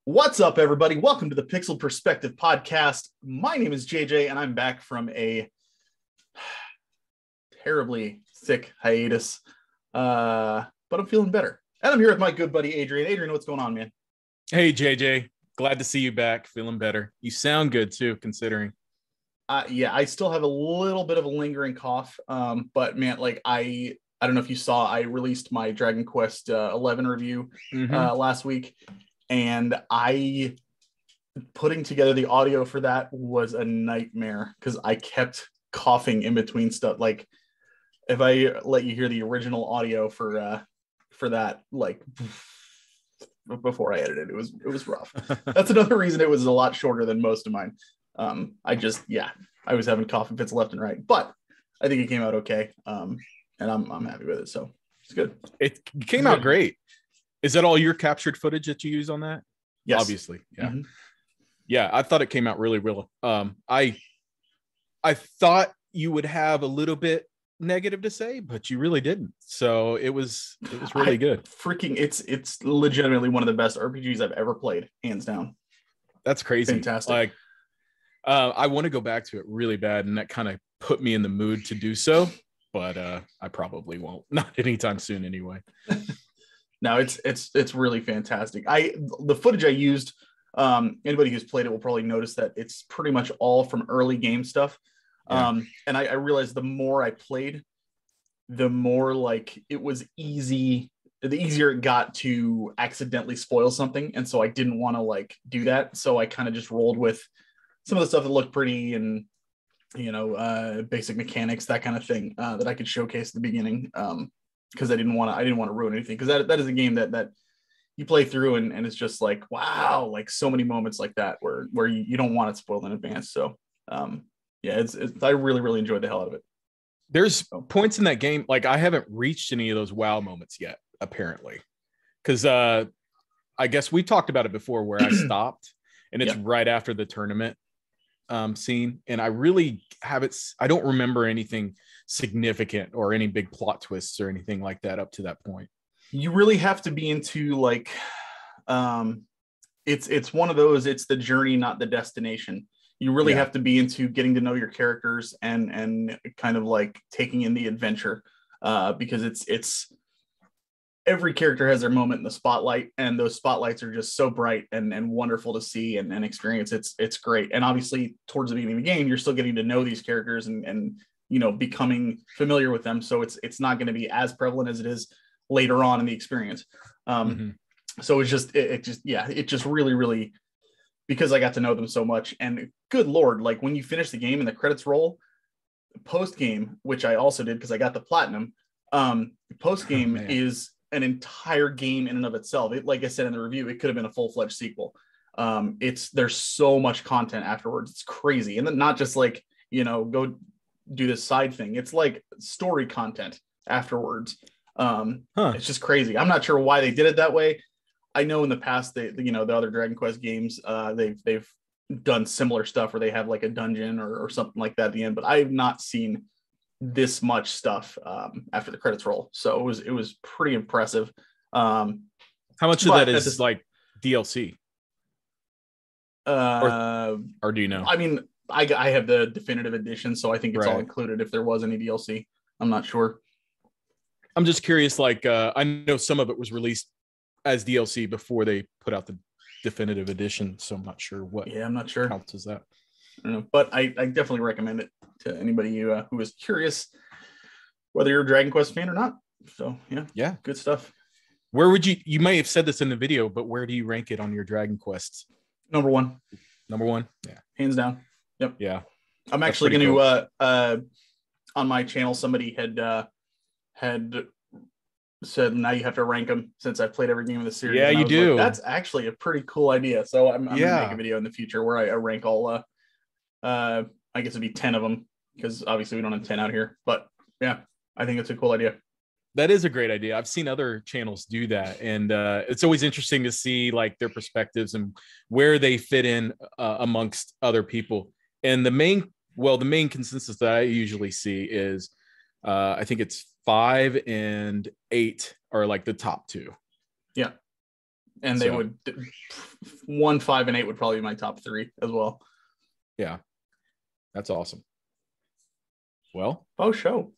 What's up, everybody? Welcome to the Pixel Perspective Podcast. My name is JJ, and I'm back from a terribly sick hiatus, but I'm feeling better. And I'm here with my good buddy, Adrian. Adrian, what's going on, man? Hey, JJ. Glad to see you back. Feeling better. You sound good, too, considering. Yeah, I still have a little bit of a lingering cough, but, man, like, I don't know if you saw, I released my Dragon Quest 11 review last week. And putting together the audio for that was a nightmare because I kept coughing in between stuff. Like if I let you hear the original audio for that, like before I edited, it was rough. That's another reason it was a lot shorter than most of mine. I was having coughing fits left and right, but I think it came out okay. And I'm happy with it. So it's good. It came out great. Is that all your captured footage that you use on that? Yes. Obviously. Yeah. Mm-hmm. Yeah. I thought it came out really, really. I thought you would have a little bit negative to say, but you really didn't. So it was really good. It's legitimately one of the best RPGs I've ever played, hands down. That's crazy. Fantastic. Like, I want to go back to it really bad, and that kind of put me in the mood to do so, but I probably won't. Not anytime soon anyway. No, it's really fantastic. The footage I used, anybody who's played it will probably notice that it's pretty much all from early game stuff. Yeah. And I realized the more I played, the more like it was easy, the easier it got to accidentally spoil something. And so I didn't want to like do that. So I kind of just rolled with some of the stuff that looked pretty and, basic mechanics, that kind of thing that I could showcase at the beginning. Because I didn't want to ruin anything, because that is a game that you play through and it's just like, wow, like so many moments like that where you don't want it spoiled in advance. So I really, really enjoyed the hell out of it. There's points in that game, like I haven't reached any of those wow moments yet, apparently, because I guess we talked about it before where I stopped, and it's right after the tournament scene, and I really I don't remember anything significant or any big plot twists or anything like that up to that point. You really have to be into like it's one of those, it's the journey, not the destination. You really have to be into getting to know your characters and kind of like taking in the adventure, because it's every character has their moment in the spotlight, and those spotlights are just so bright and wonderful to see and experience. It's great. And obviously towards the beginning of the game, you're still getting to know these characters and becoming familiar with them. So it's not going to be as prevalent as it is later on in the experience. So it's just, it just really, really, because I got to know them so much. And good Lord, like when you finish the game and the credits roll, post game, which I also did because I got the platinum, post game is an entire game in and of itself. Like I said in the review, it could have been a full-fledged sequel. There's so much content afterwards. It's crazy. And then not just like, go do this side thing. It's like story content afterwards. It's just crazy. I'm not sure why they did it that way. I know in the past, the other Dragon Quest games, they've done similar stuff where they have like a dungeon or something like that at the end, but I've not seen this much stuff after the credits roll. So it was pretty impressive. How much of that is like DLC? Or do you know? I mean, I have the definitive edition, so I think it's all included. If there was any DLC, I'm not sure. I'm just curious. Like, I know some of it was released as DLC before they put out the definitive edition, so I'm not sure what. Yeah, I'm not sure. Counts as that. I don't know, but I definitely recommend it to anybody who is curious, whether you're a Dragon Quest fan or not. So yeah, good stuff. Where would you may have said this in the video, but where do you rank it on your Dragon Quests? Number one. Yeah, hands down. Yep. Yeah, I'm actually going to on my channel, somebody had said now you have to rank them since I've played every game of the series. Yeah, you do. Like, that's actually a pretty cool idea. So I'm going to make a video in the future where I rank all I guess it'd be 10 of them because obviously we don't have 10 out here. But yeah, I think it's a cool idea. That is a great idea. I've seen other channels do that, and it's always interesting to see like their perspectives and where they fit in amongst other people. And the main consensus that I usually see is I think it's 5 and 8 are like the top 2. Yeah. And they would 1, 5, and 8 would probably be my top 3 as well. Yeah. That's awesome. Well, show.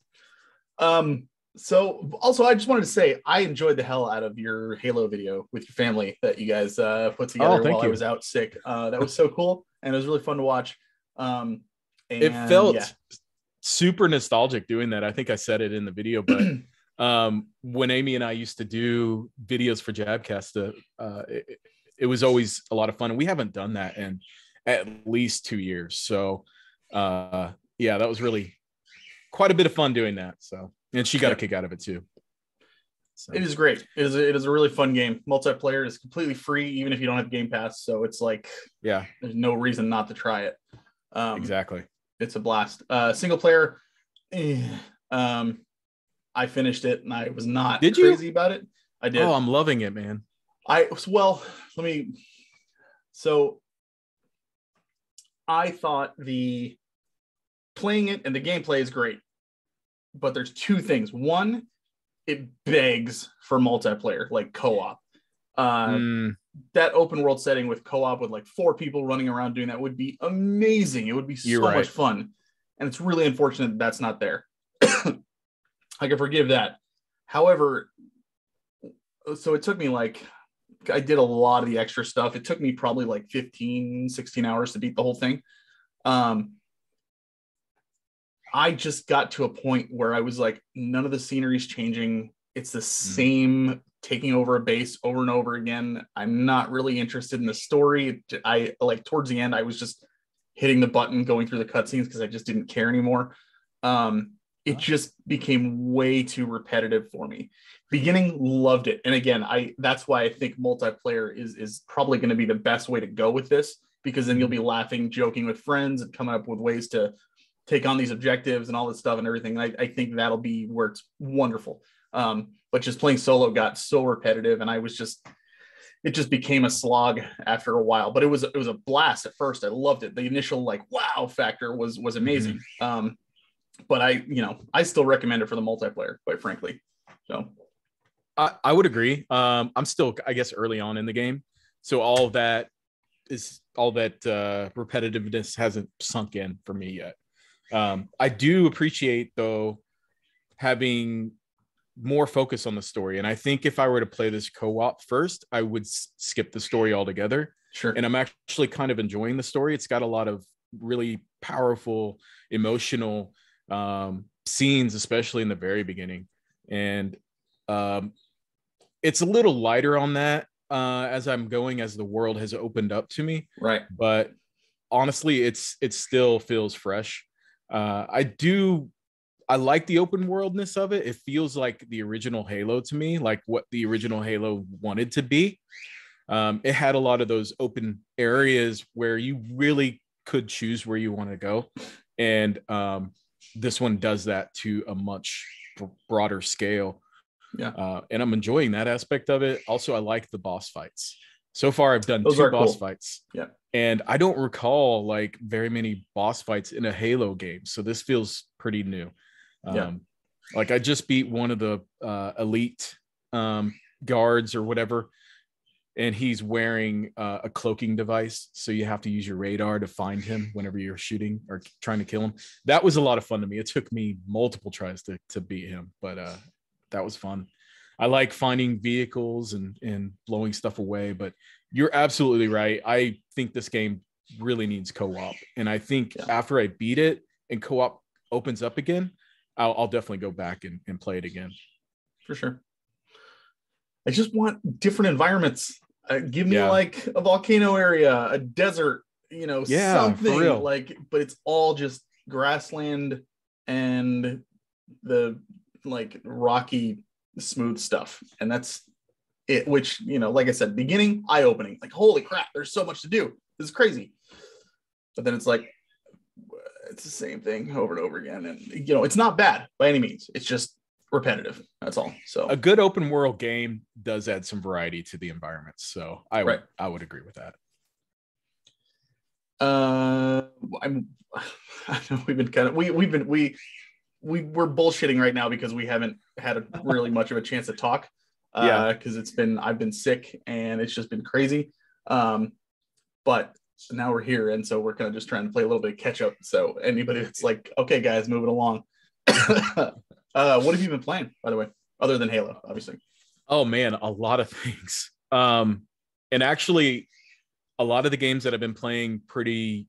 So also I just wanted to say I enjoyed the hell out of your Halo video with your family that you guys put together while I was out sick. That was so cool, and it was really fun to watch. And it felt super nostalgic doing that. I think I said it in the video, but when Amy and I used to do videos for Jabcast, it was always a lot of fun. And we haven't done that in at least 2 years. So yeah, that was really quite a bit of fun doing that. So, and she got a kick out of it too. So. It is great. It is a really fun game. Multiplayer is completely free, even if you don't have Game Pass. So it's like, yeah, there's no reason not to try it. Exactly. It's a blast. Single player. I finished it and I was not crazy about it. I did. Oh, I'm loving it, man. So I thought the playing it and the gameplay is great, but there's 2 things. One, it begs for multiplayer, like co-op. That open world setting with co-op with like 4 people running around doing that would be amazing. It would be so much fun. And it's really unfortunate that's not there. I can forgive that. However, so it took me I did a lot of the extra stuff. It took me probably like 15, 16 hours to beat the whole thing. I just got to a point where I was like, none of the scenery's changing. It's the same taking over a base over and over again. I'm not really interested in the story. I like towards the end, I was just hitting the button, going through the cutscenes because I just didn't care anymore. It just became way too repetitive for me. Beginning, loved it. And again, that's why I think multiplayer is probably going to be the best way to go with this, because then you'll be laughing, joking with friends and coming up with ways to take on these objectives and all this stuff and everything. I think that'll be where it's wonderful. But just playing solo got so repetitive, and it just became a slog after a while. But it was a blast at first. I loved it. The initial wow factor was amazing. But I still recommend it for the multiplayer, quite frankly. So I would agree. I'm still, I guess, early on in the game, so all that repetitiveness hasn't sunk in for me yet. I do appreciate though having more focus on the story, and I think if I were to play this co-op first, I would skip the story altogether. Sure. And I'm actually kind of enjoying the story. It's got a lot of really powerful, emotional scenes, especially in the very beginning, and it's a little lighter on that as the world has opened up to me. Right. But honestly, it still feels fresh. I like the open worldness of it. It feels like the original Halo to me, like what the original Halo wanted to be. It had a lot of those open areas where you really could choose where you want to go. And this one does that to a much broader scale. Yeah. And I'm enjoying that aspect of it. Also, I like the boss fights. So far, I've done 2 boss fights. Yeah. And I don't recall like very many boss fights in a Halo game. So this feels pretty new. Like I just beat one of the elite guards or whatever, and he's wearing a cloaking device. So you have to use your radar to find him whenever you're shooting or trying to kill him. That was a lot of fun to me. It took me multiple tries to beat him, but that was fun. I like finding vehicles and blowing stuff away, but you're absolutely right. I think this game really needs co-op. And I think after I beat it and co-op opens up again, I'll definitely go back and play it again. For sure. I just want different environments. Give me like a volcano area, a desert, something but it's all just grassland and the like rocky smooth stuff, and that's it, which like I said, beginning eye-opening, like holy crap, there's so much to do, this is crazy. But then it's like it's the same thing over and over again. And, you know, it's not bad by any means. It's just repetitive. That's all. So a good open world game does add some variety to the environments. So I would agree with that. I know we've been kind of, we're bullshitting right now because we haven't had really much of a chance to talk. Because I've been sick and it's just been crazy. But now we're here, and so we're kind of just trying to play a little bit of catch up. So anybody that's like, okay, guys, moving along. What have you been playing, by the way, other than Halo, obviously? Oh man, a lot of things. And actually, a lot of the games that I've been playing pretty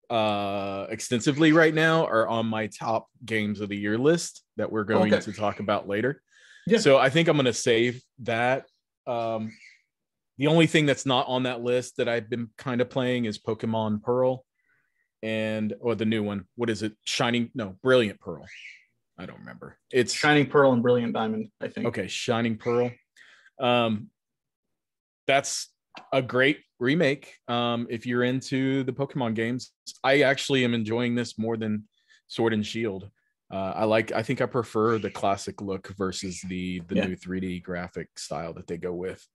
extensively right now are on my top games of the year list that we're going to talk about later. Yeah. So I think I'm going to save that. The only thing that's not on that list that I've been kind of playing is Pokemon Pearl or the new one. What is it? Brilliant Pearl. I don't remember. It's Shining Pearl and Brilliant Diamond, I think. Okay, Shining Pearl. That's a great remake. If you're into the Pokemon games, I actually am enjoying this more than Sword and Shield. I think I prefer the classic look versus the new 3D graphic style that they go with.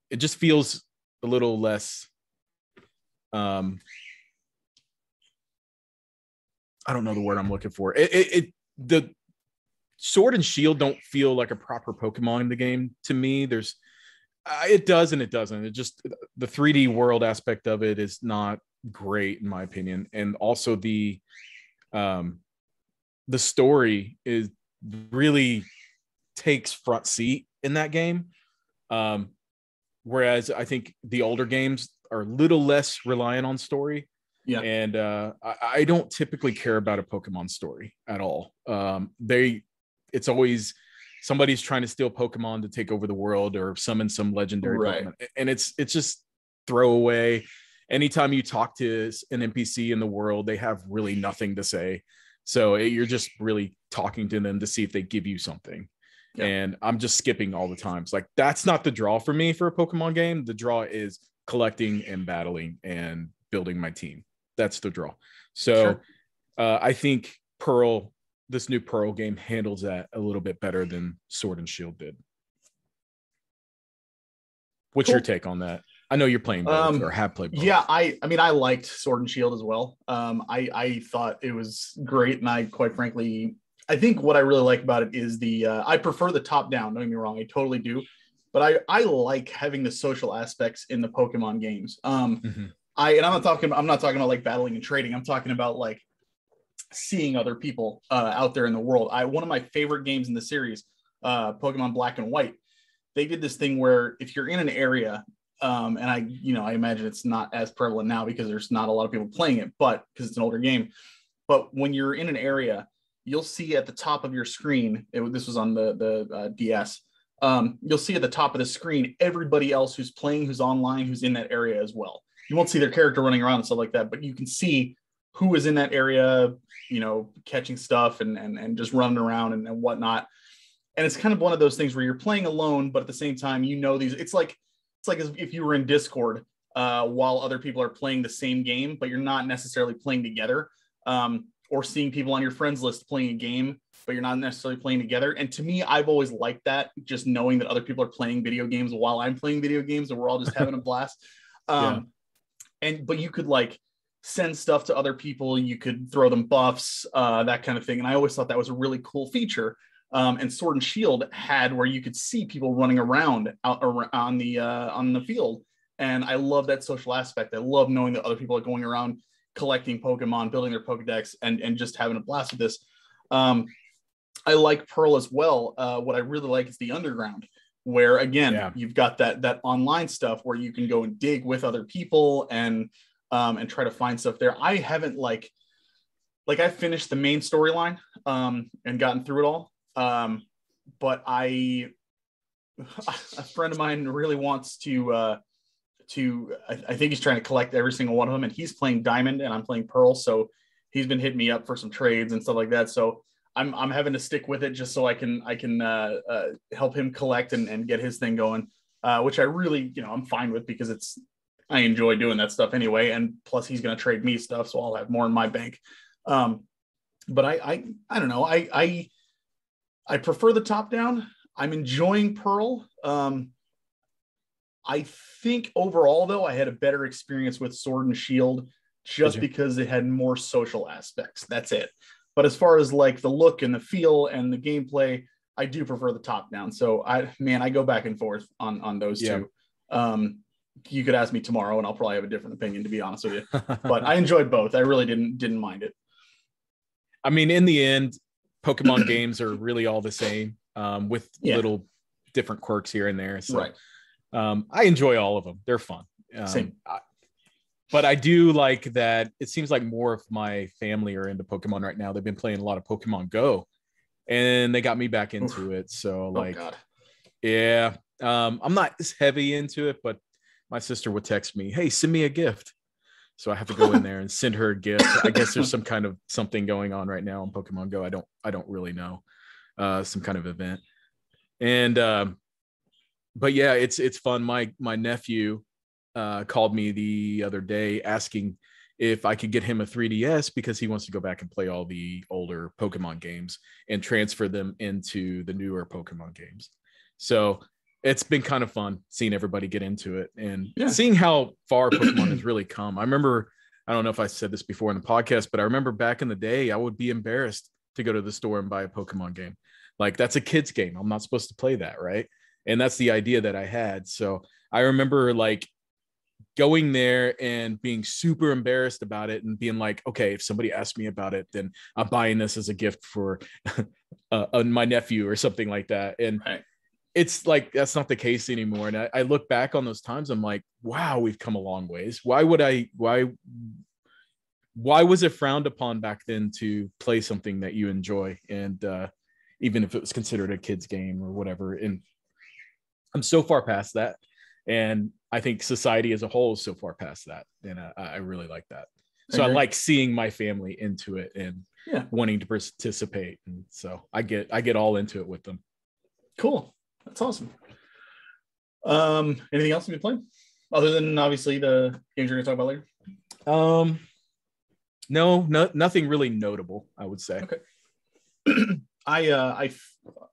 It just feels a little less. I don't know the word I'm looking for. The Sword and Shield don't feel like a proper Pokemon in the game to me. It does and it doesn't. It just, the 3D world aspect of it is not great in my opinion, and also the story is really takes front seat in that game. Whereas I think the older games are a little less reliant on story. Yeah. And I don't typically care about a Pokemon story at all. It's always somebody's trying to steal Pokemon to take over the world or summon some legendary Pokemon. And it's just throwaway. Anytime you talk to an NPC in the world, they have really nothing to say. So you're just really talking to them to see if they give you something. Yeah. And I'm just skipping all the times. Like, that's not the draw for me for a Pokemon game. The draw is collecting and battling and building my team. That's the draw. So I think this new Pearl game handles that a little bit better than Sword and Shield did. What's your take on that? I know you're playing both or have played both. Yeah, I mean, I liked Sword and Shield as well. I thought it was great, and I quite frankly, I think what I really like about it is I prefer the top down. Don't get me wrong, I totally do, but I like having the social aspects in the Pokemon games. I'm not talking about like battling and trading. I'm talking about like seeing other people out there in the world. One of my favorite games in the series, Pokemon Black and White, they did this thing where if you're in an area, and I imagine it's not as prevalent now because there's not a lot of people playing it, but because it's an older game. But when you're in an area, you'll see at the top of your screen, this was on the DS, you'll see at the top of the screen everybody else who's playing, who's online, who's in that area as well. You won't see their character running around and stuff like that, but you can see who is in that area, catching stuff and just running around and whatnot. And it's kind of one of those things where you're playing alone, but at the same time, these. It's like as if you were in Discord while other people are playing the same game, but you're not necessarily playing together. Or seeing people on your friends list playing a game, but you're not necessarily playing together. And to me, I've always liked that, just knowing that other people are playing video games while I'm playing video games and we're all just having a blast. But you could like send stuff to other people. You could throw them buffs, that kind of thing. And I always thought that was a really cool feature. And Sword and Shield had where you could see people running around out on the field. And I love that social aspect. I love knowing that other people are going around collecting Pokemon, building their Pokedex, and just having a blast with this. I like Pearl as well. What I really like is the Underground, where again, you've got that online stuff where you can go and dig with other people and try to find stuff there. I haven't like I finished the main storyline and gotten through it all. But a friend of mine really wants to I think he's trying to collect every single one of them, and he's playing Diamond and I'm playing Pearl. So he's been hitting me up for some trades and stuff like that. So I'm having to stick with it just so I can help him collect and get his thing going, which I really, I'm fine with because I enjoy doing that stuff anyway. And plus he's going to trade me stuff, so I'll have more in my bank. But I don't know. I prefer the top down. I'm enjoying Pearl. I think overall, though, I had a better experience with Sword and Shield just because it had more social aspects. That's it. But as far as like the look and the feel and the gameplay, I do prefer the top down. So I go back and forth on those two. You could ask me tomorrow and I'll probably have a different opinion, to be honest with you. But I enjoyed both. I really didn't mind it. I mean, in the end, Pokemon games are really all the same, with little different quirks here and there. So right. I enjoy all of them. They're fun. Same. But I do like that it seems like more of my family are into Pokemon right now. They've been playing a lot of Pokemon Go, and they got me back into it. So I'm not as heavy into it, but my sister would text me, "Hey, send me a gift." So I have to go in there and send her a gift. I guess there's some kind of something going on right now on Pokemon Go. I don't really know, some kind of event. And but yeah, it's fun. My nephew called me the other day asking if I could get him a 3DS because he wants to go back and play all the older Pokemon games and transfer them into the newer Pokemon games. So it's been kind of fun seeing everybody get into it and seeing how far Pokemon has really come. I remember, I don't know if I said this before in the podcast, but I remember back in the day, I would be embarrassed to go to the store and buy a Pokemon game. Like, that's a kid's game. I'm not supposed to play that, right? And that's the idea that I had. So I remember like going there and being super embarrassed about it and being like, okay, if somebody asks me about it, then I'm buying this as a gift for my nephew or something like that. And it's like, that's not the case anymore. And I look back on those times, I'm like, wow, we've come a long ways. Why was it frowned upon back then to play something that you enjoy? And even if it was considered a kid's game or whatever. And I'm so far past that. And I think society as a whole is so far past that. And I really like that. So I like seeing my family into it and wanting to participate. And so I get all into it with them. Cool. That's awesome. Anything else you've been playing other than obviously the games you're going to talk about later? No, nothing really notable, I would say. Okay. I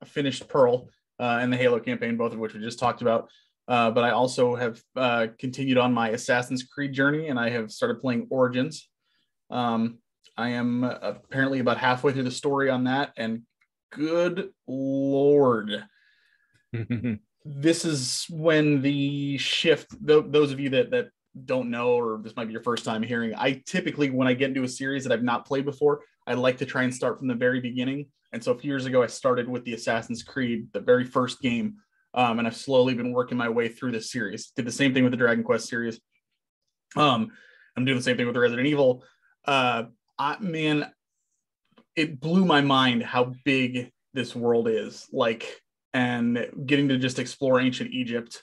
finished Pearl and the Halo campaign, both of which we just talked about. But I also have continued on my Assassin's Creed journey, and I have started playing Origins. I am apparently about halfway through the story on that, and good Lord. This is when the shift, those of you that don't know, or this might be your first time hearing, I typically, when I get into a series that I've not played before, I like to try and start from the very beginning. And so a few years ago, I started with the Assassin's Creed, the very first game. And I've slowly been working my way through this series. Did the same thing with the Dragon Quest series. I'm doing the same thing with the Resident Evil. Man, it blew my mind how big this world is. Like, and getting to just explore ancient Egypt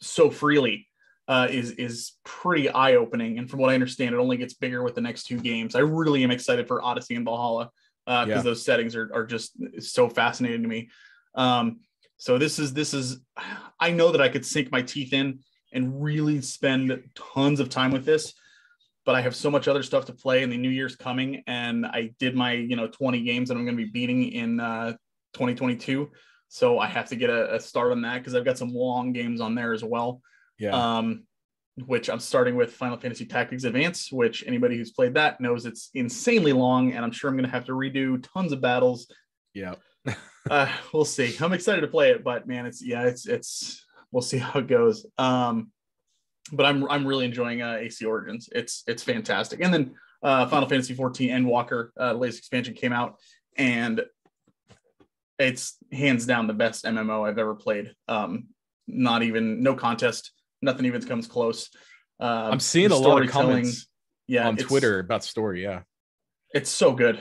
so freely is pretty eye-opening. And from what I understand, it only gets bigger with the next two games. I really am excited for Odyssey and Valhalla because those settings are just so fascinating to me. So this is I know that I could sink my teeth in and really spend tons of time with this, but I have so much other stuff to play, and the new year's coming, and I did my 20 games that I'm going to be beating in 2022. So I have to get a start on that because I've got some long games on there as well. Which I'm starting with Final Fantasy Tactics Advance, which anybody who's played that knows it's insanely long, and I'm sure I'm going to have to redo tons of battles. We'll see. I'm excited to play it, but man, it's we'll see how it goes. But I'm really enjoying AC Origins. It's fantastic. And then Final Fantasy 14 Endwalker, latest expansion came out, and it's hands down the best MMO I've ever played. No contest. Nothing even comes close. I'm seeing a lot of comments on Twitter about the story. Yeah. It's so good.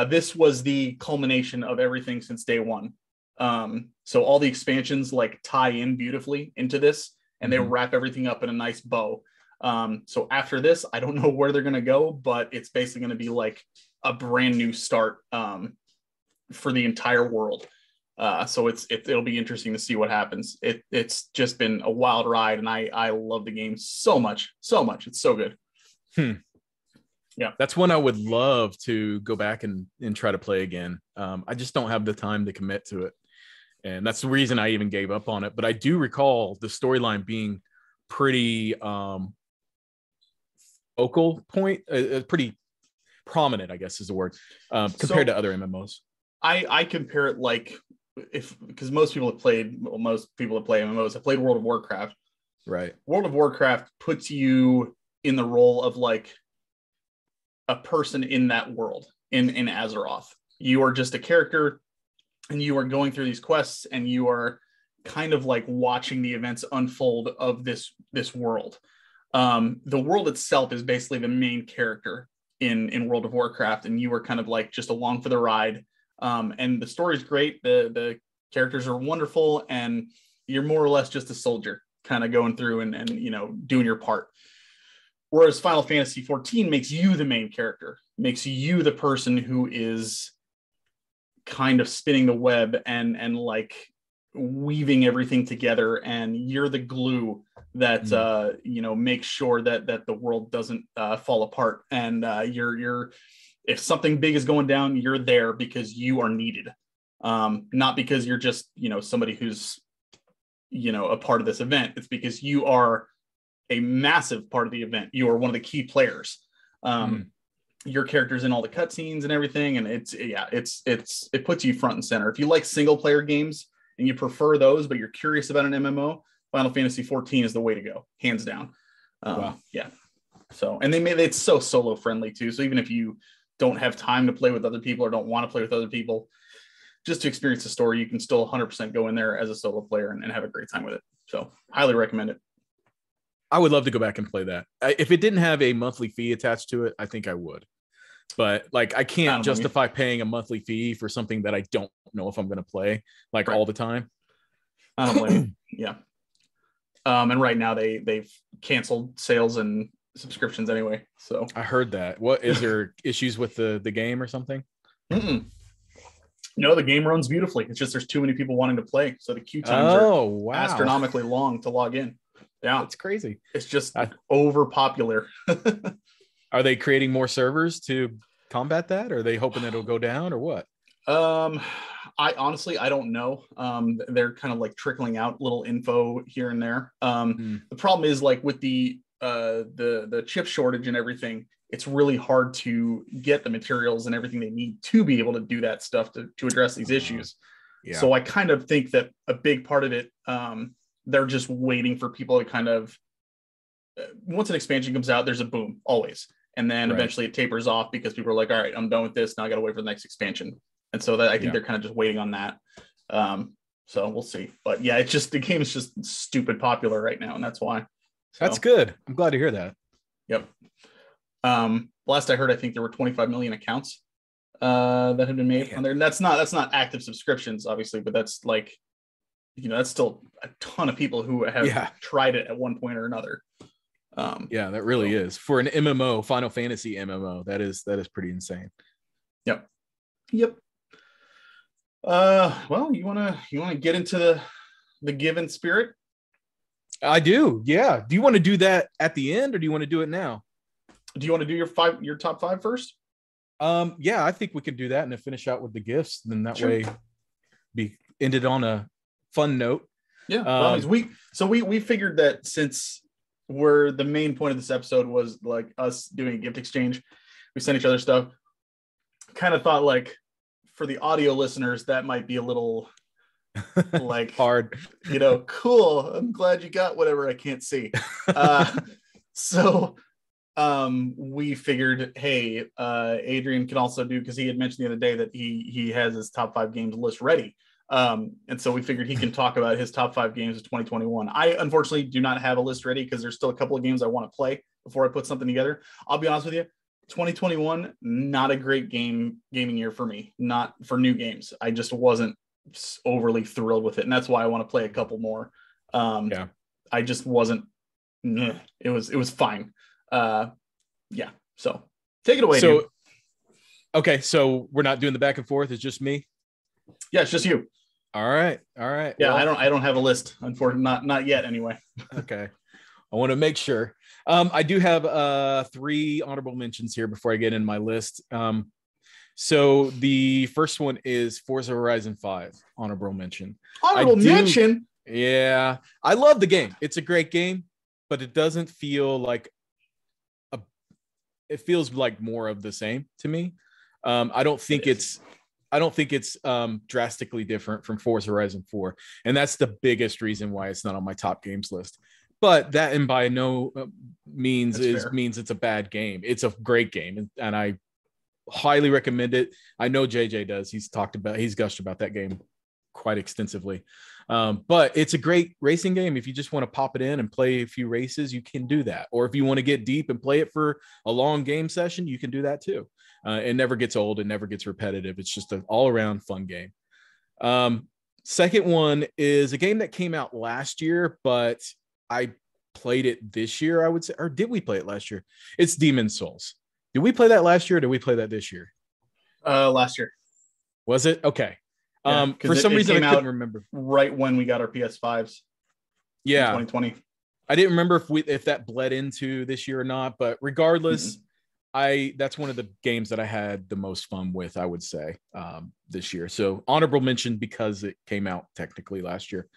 This was the culmination of everything since day one. So all the expansions like tie in beautifully into this, and they wrap everything up in a nice bow. So after this, I don't know where they're going to go, but it's basically going to be like a brand new start for the entire world. So it'll be interesting to see what happens. It's just been a wild ride, and I love the game so much. It's so good. Yeah, that's one I would love to go back and try to play again. I just don't have the time to commit to it, and that's the reason I even gave up on it. But I do recall the storyline being pretty focal point, pretty prominent, I guess is the word, compared to other MMOs. I compare it like, because most people have play MMOs have played World of Warcraft. Right. World of Warcraft puts you in the role of like a person in that world, in Azeroth. You are just a character, and you are going through these quests, and you are kind of like watching the events unfold of this world. The world itself is basically the main character in World of Warcraft, and you are kind of like just along for the ride. And the story is great. The characters are wonderful, and you're more or less just a soldier kind of going through and doing your part. Whereas Final Fantasy 14 makes you the main character, makes you the person who is kind of spinning the web and like weaving everything together, and you're the glue that makes sure that the world doesn't fall apart, and you're if something big is going down, you're there because you are needed, not because you're just somebody who's a part of this event. It's because you are a massive part of the event. You are one of the key players. Your character's in all the cutscenes and everything, and it puts you front and center. If you like single player games and you prefer those, but you're curious about an MMO, Final Fantasy 14 is the way to go, hands down. Wow. Yeah. So, and they made it's so solo friendly too. So even if you don't have time to play with other people or don't want to play with other people, just to experience the story, you can still 100% go in there as a solo player and have a great time with it. So highly recommend it. I would love to go back and play that. If it didn't have a monthly fee attached to it, I think I would. But like, I can't justify paying a monthly fee for something that I don't know if I'm going to play all the time. I don't blame you. Yeah. And right now they've canceled sales and subscriptions anyway. So I heard that. What is there issues with the game or something? No, the game runs beautifully. It's just there's too many people wanting to play, so the queue times are astronomically long to log in. Yeah, that's crazy. It's just over popular. Are they creating more servers to combat that? Or are they hoping that it'll go down, or what? I honestly, I don't know. They're kind of like trickling out little info here and there. The problem is like with the chip shortage and everything, it's really hard to get the materials and everything they need to be able to do that stuff to address these issues. Yeah. So I kind of think that a big part of it, they're just waiting for people to kind of, once an expansion comes out, there's a boom always. And then eventually it tapers off because people are like, all right, I'm done with this. Now I got to wait for the next expansion. And so that I think they're kind of just waiting on that. So we'll see. But yeah, it's just, the game is just stupid popular right now. And that's why. So, that's good. I'm glad to hear that. Yep. Last I heard, I think there were 25 million accounts that had been made on there. And that's not active subscriptions, obviously, but that's like, that's still a ton of people who have tried it at one point or another. That really is for an MMO, Final Fantasy MMO. That is pretty insane. Yep. Well, you want to get into the given spirit? I do. Yeah. Do you want to do that at the end, or do you want to do it now? Do you want to do your top five first? Yeah, I think we could do that and then finish out with the gifts. Then that way be ended on a fun note. Yeah. We figured that since the main point of this episode was like us doing a gift exchange, we sent each other stuff. Kind of thought like for the audio listeners, that might be a little like hard, cool. I'm glad you got whatever I can't see. So we figured, hey, Adrian can also do, because he had mentioned the other day that he has his top 5 games list ready. And so we figured he can talk about his top 5 games of 2021. I unfortunately do not have a list ready because there's still a couple of games I want to play before I put something together. I'll be honest with you, 2021, not a great gaming year for me, not for new games. I just wasn't overly thrilled with it. And that's why I want to play a couple more. I just wasn't, it was fine. So take it away. Okay. So we're not doing the back and forth. It's just me. Yeah. It's just you. All right. All right. Yeah, well, I don't have a list, unfortunately, not yet anyway. Okay. I want to make sure. I do have 3 honorable mentions here before I get in my list. So the first one is Forza Horizon 5, honorable mention. Honorable mention? Yeah. I love the game. It's a great game, but it doesn't feel like it feels like more of the same to me. I don't think it's drastically different from Forza Horizon 4. And that's the biggest reason why it's not on my top games list. But that, and by no means means it's a bad game. It's a great game, and I highly recommend it. I know JJ does. He's gushed about that game quite extensively. But it's a great racing game. If you just want to pop it in and play a few races, you can do that. Or if you want to get deep and play it for a long game session, you can do that too. It never gets old. It never gets repetitive. It's just an all-around fun game. Second one is a game that came out last year, but I played it this year, I would say. Or did we play it last year? It's Demon's Souls. Did we play that last year or did we play that this year? Last year. Was it? Okay. Yeah, for some reason I couldn't remember. Right when we got our PS5s. Yeah. 2020. I didn't remember if that bled into this year or not, but regardless, that's one of the games that I had the most fun with, I would say, this year. So honorable mention because it came out technically last year.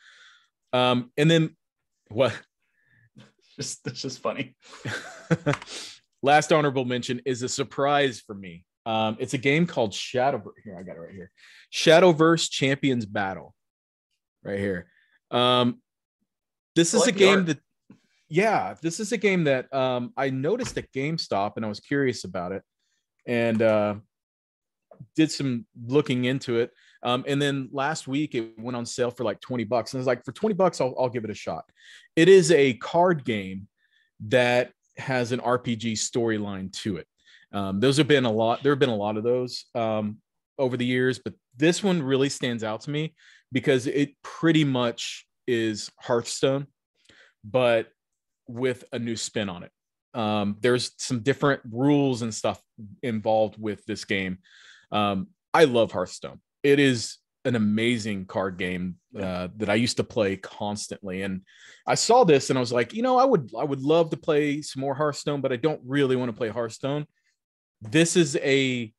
And then what? It's just funny. Last honorable mention is a surprise for me. It's a game called Shadowverse. Here, I got it right here. Shadowverse Champions Battle. Right here. This is a game that I noticed at GameStop and I was curious about it and did some looking into it. And then last week it went on sale for like $20. And I was like, for $20, I'll give it a shot. It is a card game that has an RPG storyline to it. There have been a lot of those over the years, but this one really stands out to me because it pretty much is Hearthstone, but with a new spin on it. There's some different rules and stuff involved with this game. I love Hearthstone. It is an amazing card game that I used to play constantly. And I saw this and I was like, I would love to play some more Hearthstone, but I don't really want to play Hearthstone. This is it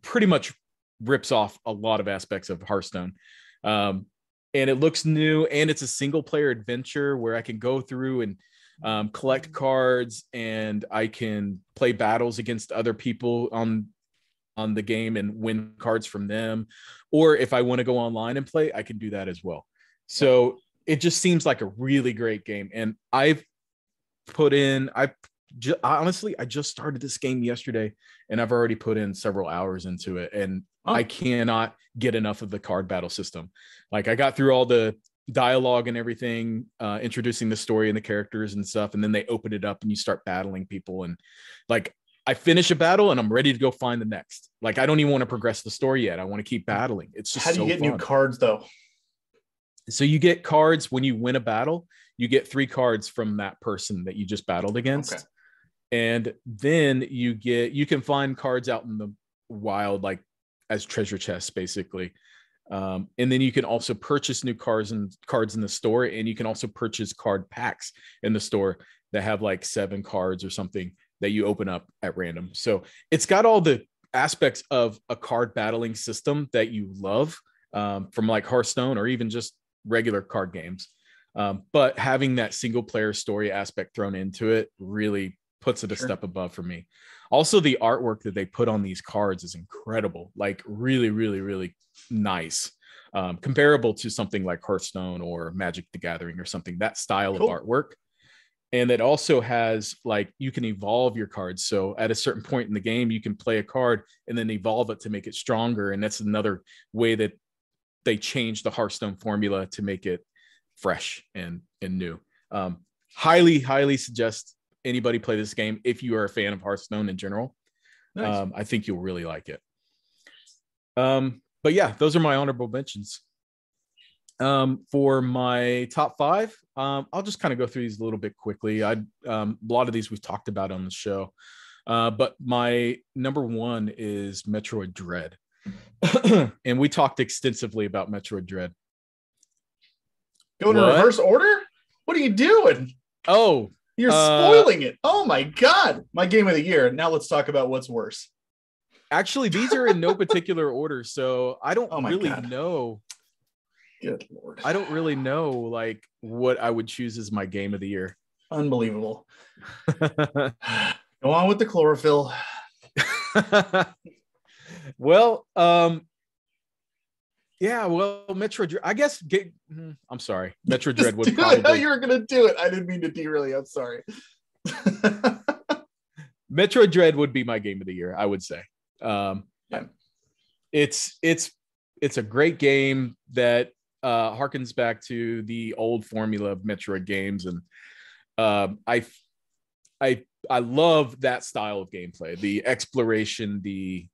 pretty much rips off a lot of aspects of Hearthstone. And it looks new, and it's a single player adventure where I can go through and collect cards, and I can play battles against other people on the game and win cards from them. Or if I want to go online and play, I can do that as well. So it just seems like a really great game. And honestly, I just started this game yesterday and I've already put in several hours into it, and I cannot get enough of the card battle system. Like, I got through all the dialogue and everything, introducing the story and the characters and stuff. And then they open it up and you start battling people. And like, I finish a battle and I'm ready to go find the next. Like, I don't even want to progress the story yet. I want to keep battling. It's just how do you get fun. New cards though? So you get cards when you win a battle. You get 3 cards from that person that you just battled against. Okay. And then you can find cards out in the wild, like as treasure chests, basically. And then you can also purchase new cards in the store, and you can also purchase card packs in the store that have like 7 cards or something that you open up at random. So it's got all the aspects of a card battling system that you love, from like Hearthstone or even just regular card games. But having that single player story aspect thrown into it really puts it a step above for me. Also, the artwork that they put on these cards is incredible. Like, really, really, really nice. Comparable to something like Hearthstone or Magic the Gathering or something, that style of artwork. And it also has, like, you can evolve your cards. So at a certain point in the game, you can play a card and then evolve it to make it stronger. And that's another way that they change the Hearthstone formula to make it fresh and new. Highly, highly suggest anybody play this game if you are a fan of Hearthstone in general. Nice. I think you'll really like it. But yeah, those are my honorable mentions. For my top 5, I'll just kind of go through these a little bit quickly. A lot of these we've talked about on the show, but my number 1 is Metroid Dread. And we talked extensively about Metroid Dread. Going in reverse order? What are you doing? Oh, you're spoiling it. Oh my God. My game of the year. Now let's talk about what's worse. Actually, these are in no particular order, so I don't really God. know. Good Lord. I don't really know like what I would choose as my game of the year. Unbelievable. Go on with the chlorophyll. Well, yeah, well, Metroid Dread, I guess. I'm sorry, Metroid Dread would probably. You were gonna do it. I didn't mean to derail you. I'm sorry. Metroid Dread would be my game of the year, I would say. Yeah. It's a great game that harkens back to the old formula of Metroid games, and I love that style of gameplay, the exploration, the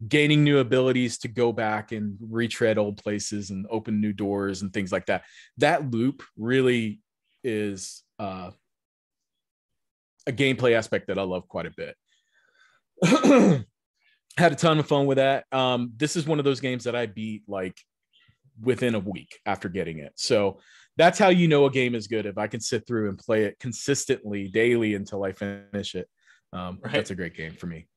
gaining new abilities to go back and retread old places and open new doors and things like that. That loop really is a gameplay aspect that I love quite a bit. Had a ton of fun with that. This is one of those games that I beat like within a week after getting it. So that's how you know a game is good. If I can sit through and play it consistently daily until I finish it. Right. That's a great game for me.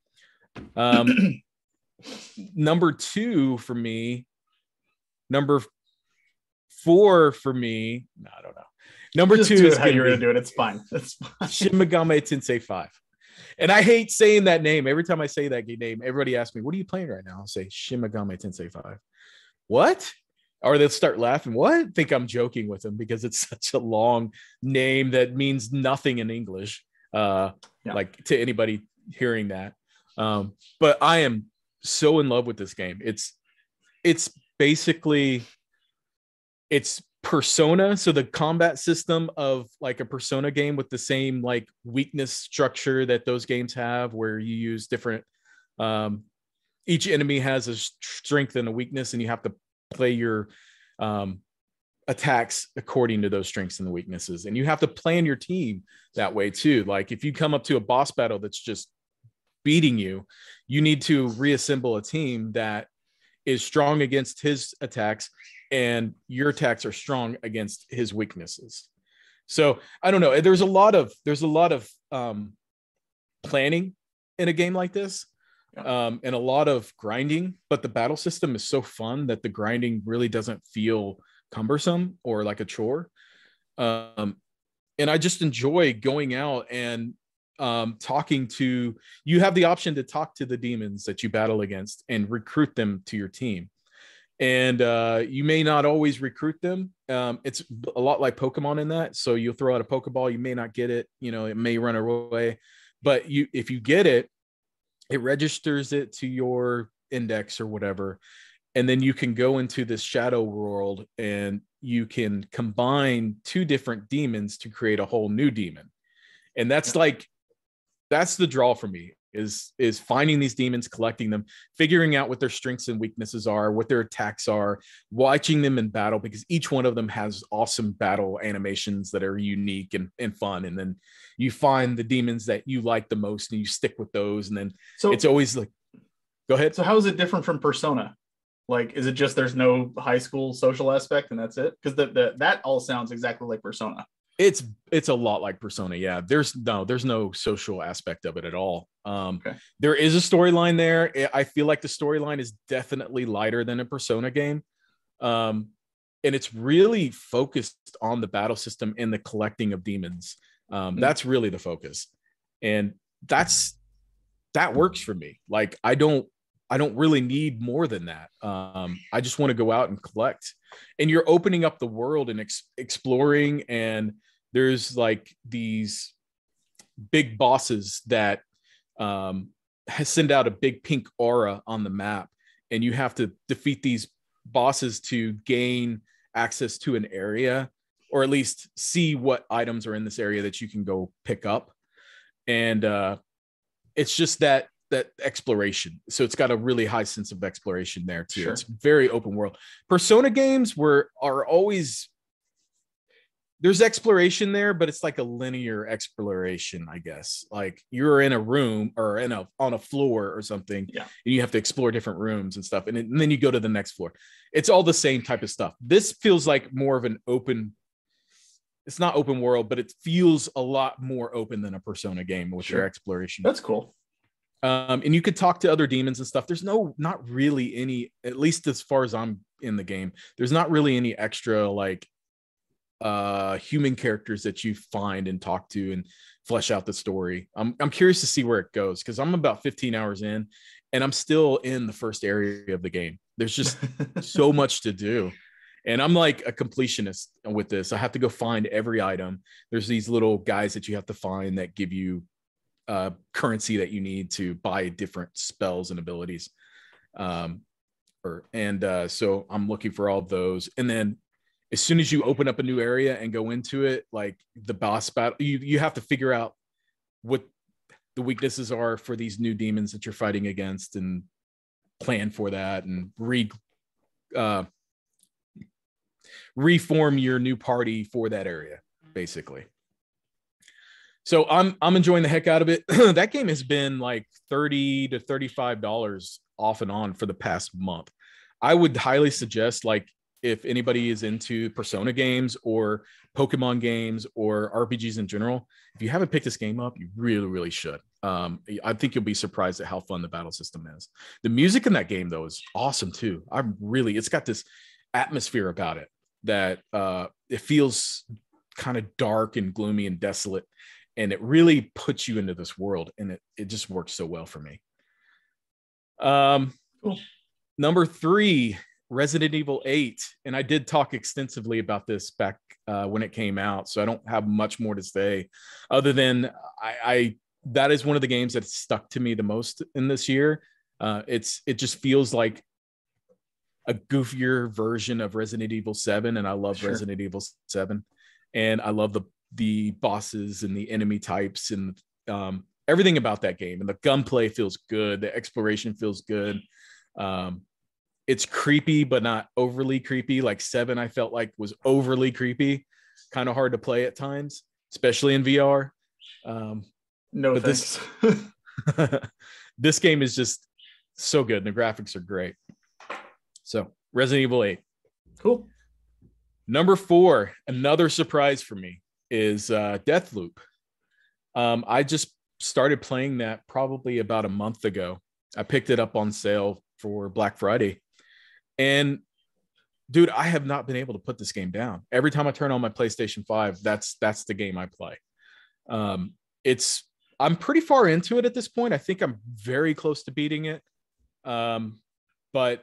Number 2 for me, number 4 for me. No, I don't know. Number just 2 is how you're going to do it. It's fine. It's fine. Shin Megami Tensei 5. And I hate saying that name. Every time I say that name, everybody asks me, what are you playing right now? I'll say Shin Megami Tensei 5. What? Or they'll start laughing. What? Think I'm joking with them because it's such a long name that means nothing in English. Like to anybody hearing that. But I am so in love with this game. It's basically Persona. So the combat system of like a Persona game with the same like weakness structure that those games have, where you use different, each enemy has a strength and a weakness, and you have to play your attacks according to those strengths and the weaknesses. And you have to plan your team that way too. Like if you come up to a boss battle that's just beating you, you need to reassemble a team that is strong against his attacks and your attacks are strong against his weaknesses. So I don't know. There's a lot of planning in a game like this. And a lot of grinding, but the battle system is so fun that the grinding really doesn't feel cumbersome or like a chore. And I just enjoy going out and you have the option to talk to the demons that you battle against and recruit them to your team. And you may not always recruit them. It's a lot like Pokemon in that. So you'll throw out a Pokeball, you may not get it, it may run away, but if you get it, it registers it to your index or whatever. And then you can go into this shadow world and you can combine 2 different demons to create a whole new demon. And that's the draw for me is finding these demons, collecting them, figuring out what their strengths and weaknesses are, what their attacks are, watching them in battle, because each one of them has awesome battle animations that are unique and fun. And then you find the demons that you like the most and you stick with those. And then it's always like, go ahead. So how is it different from Persona? Like, is it just there's no high school social aspect and that's it? Because that all sounds exactly like Persona. It's a lot like Persona. Yeah. There's no social aspect of it at all. There is a storyline there. I feel like the storyline is definitely lighter than a Persona game. And it's really focused on the battle system and the collecting of demons. That's really the focus. And that works for me. Like, I don't really need more than that. I just want to go out and collect. And you're opening up the world and exploring, and there's like these big bosses that send out a big pink aura on the map, and you have to defeat these bosses to gain access to an area, or at least see what items are in this area that you can go pick up. And it's just that exploration. So it's got a really high sense of exploration there too. Sure. It's very open world. Persona games there's exploration there, but it's like a linear exploration, I guess. Like you're in a room or on a floor or something, yeah, and you have to explore different rooms and stuff, and then you go to the next floor. It's all the same type of stuff. This feels like more of an open. It's not open world, but it feels a lot more open than a Persona game with their exploration. That's cool. And you could talk to other demons and stuff. There's not really any, at least as far as I'm in the game, there's not really any extra like human characters that you find and talk to and flesh out the story. I'm curious to see where it goes, because I'm about 15 hours in and I'm still in the first area of the game. There's just so much to do. And I'm like a completionist with this. I have to go find every item. There's these little guys that you have to find that give you currency that you need to buy different spells and abilities. So I'm looking for all of those. And then as soon as you open up a new area and go into it, like the boss battle, you have to figure out what the weaknesses are for these new demons that you're fighting against and plan for that and reform your new party for that area, basically. So I'm enjoying the heck out of it. That game has been like $30 to $35 off and on for the past month. I would highly suggest, like, if anybody is into Persona games or Pokemon games or RPGs in general, if you haven't picked this game up, you really, really should. I think you'll be surprised at how fun the battle system is. The music in that game, though, is awesome too. It's got this atmosphere about it that it feels kind of dark and gloomy and desolate, and it really puts you into this world, and it just works so well for me. Cool. Number 3, Resident Evil 8, and I did talk extensively about this back when it came out, so I don't have much more to say other than that is one of the games that stuck to me the most in this year. It just feels like a goofier version of Resident Evil 7, and I love Resident Evil 7, and I love the bosses and the enemy types and everything about that game. And the gunplay feels good, the exploration feels good. It's creepy, but not overly creepy. Like 7, I felt like was overly creepy, kind of hard to play at times, especially in VR. No thanks. This game is just so good, and the graphics are great. So Resident Evil 8. Cool. Number 4, another surprise for me, is Deathloop. I just started playing that probably about a month ago. I picked it up on sale for Black Friday. And dude, I have not been able to put this game down. Every time I turn on my PlayStation 5, that's the game I play. I'm pretty far into it at this point. I think I'm very close to beating it. But